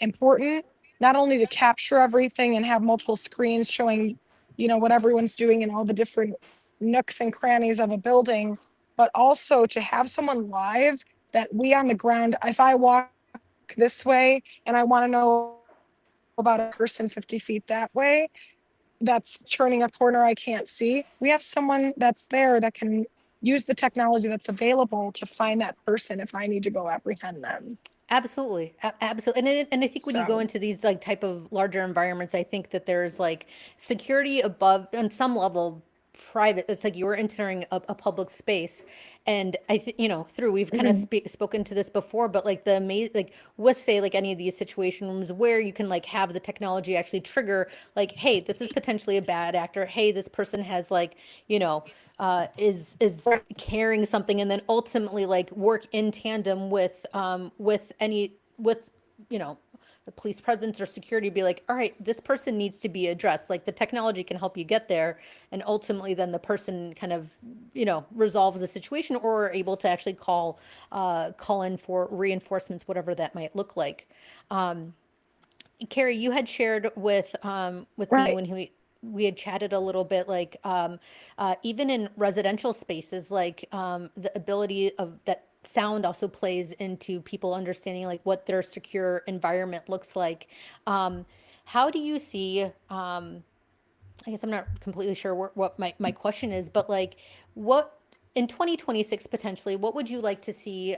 important, not only to capture everything and have multiple screens showing, what everyone's doing in all the different nooks and crannies of a building, but also to have someone live, that we on the ground, if I walk this way and I want to know about a person 50 feet that way that's turning a corner I can't see, we have someone that's there that can use the technology that's available to find that person if I need to go apprehend them. Absolutely. Absolutely. And I think when you go So, into these like type of larger environments, I think that there's like security above on some level private. It's like you're entering a public space. And I think, through, we've kind of mhm, spoken to this before, but like like with say like any of these situation rooms where you can like have the technology actually trigger like, hey, this is potentially a bad actor. Hey, this person has like, is carrying something, and then ultimately like work in tandem with any with you know the police presence or security, be like, all right, this person needs to be addressed, like the technology can help you get there, and ultimately then the person kind of resolves the situation, or are able to actually call in for reinforcements, whatever that might look like. Carrie, you had shared with me right. when we had chatted a little bit, like even in residential spaces, like the ability of that sound also plays into people understanding like what their secure environment looks like. Um, how do you see? I guess I'm not completely sure what my question is, but like what in 2026 potentially, what would you like to see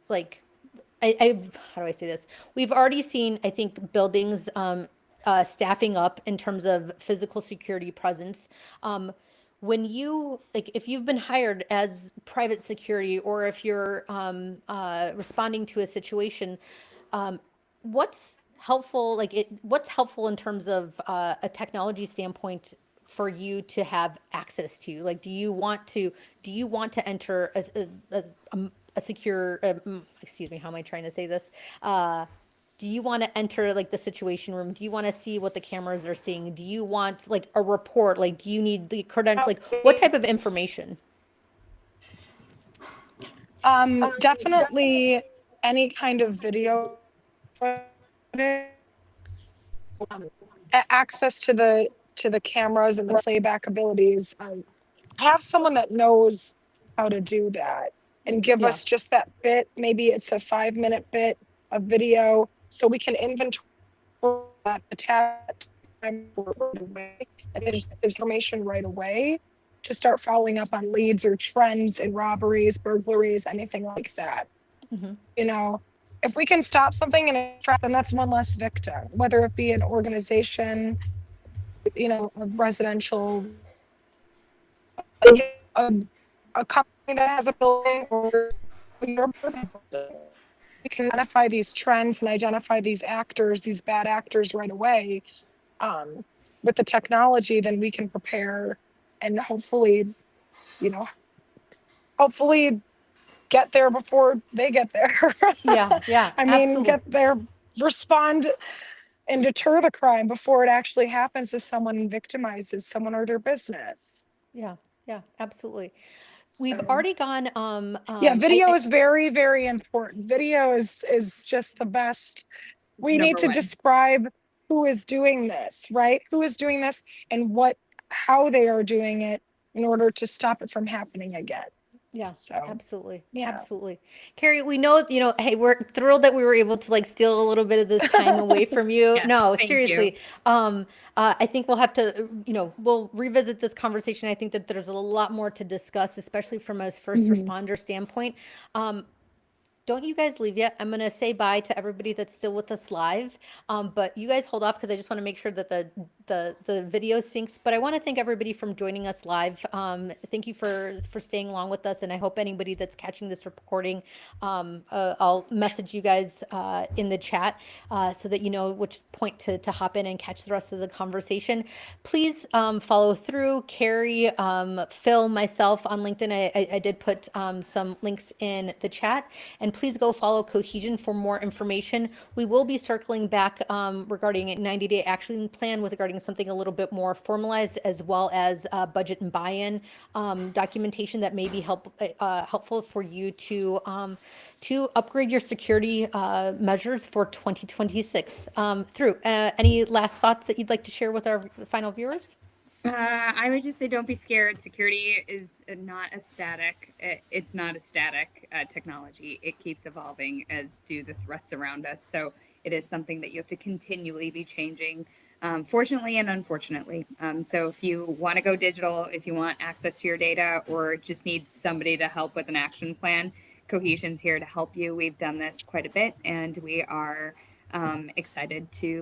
like how do I say this? We've already seen, I think, buildings staffing up in terms of physical security presence. When you like, if you've been hired as private security, or if you're responding to a situation, um, what's helpful? Like, what's helpful in terms of a technology standpoint for you to have access to? Like, do you want to enter a secure, excuse me, how am I trying to say this? Do you want to enter like the situation room? Do you want to see what the cameras are seeing? Do you want like a report? Like, do you need the credential? Like, what type of information? Definitely any kind of video footage, access to the cameras and the playback abilities. Have someone that knows how to do that and give Yeah. us just that bit. Maybe it's a 5-minute bit of video, so we can inventory that, attach right away, and there's information right away to start following up on leads or trends in robberies, burglaries, anything like that. Hmm. You know, if we can stop something and then that's one less victim, whether it be an organization, a residential, a, a company that has a building, or your apartment building. We can identify these trends and identify these actors, these bad actors right away. Um, with the technology, then we can prepare and you know, hopefully get there before they get there. Yeah. Yeah. I mean, Absolutely. get there, respond and deter the crime before it actually happens to someone and victimizes someone or their business. Yeah, yeah, absolutely. We've So, already gone, yeah, video I is very, very important. Video is just the best. We need Number to one. describe who is doing this, right? Who is doing this and how they are doing it in order to stop it from happening again. yeah, So, absolutely. yeah. Absolutely. Carrie, we know, hey, we're thrilled that we were able to like steal a little bit of this time away from you. Yes, No, thank seriously. I think we'll have to, we'll revisit this conversation. I think that there's a lot more to discuss, especially from a first Mhm. responder standpoint. Don't you guys leave yet. I'm going to say bye to everybody that's still with us live. But you guys hold off because I just want to make sure that the video syncs. But I want to thank everybody from joining us live. Thank you for staying along with us. And I hope anybody that's catching this recording, I'll message you guys in the chat so that you know which point to hop in and catch the rest of the conversation. Please follow through. Carrie, Phil, myself on LinkedIn. I did put some links in the chat. And please go follow Cohesion for more information. We will be circling back regarding a 90-day action plan with regarding something a little bit more formalized, as well as budget and buy-in documentation that may be helpful for you to upgrade your security measures for 2026. Through any last thoughts that you'd like to share with our final viewers? I would just say don't be scared. Security is not a static. It's not a static technology. It keeps evolving, as do the threats around us. So it is something that you have to continually be changing, fortunately and unfortunately. So if you want to go digital, if you want access to your data, or just need somebody to help with an action plan, Cohesion's here to help you. We've done this quite a bit, and we are excited to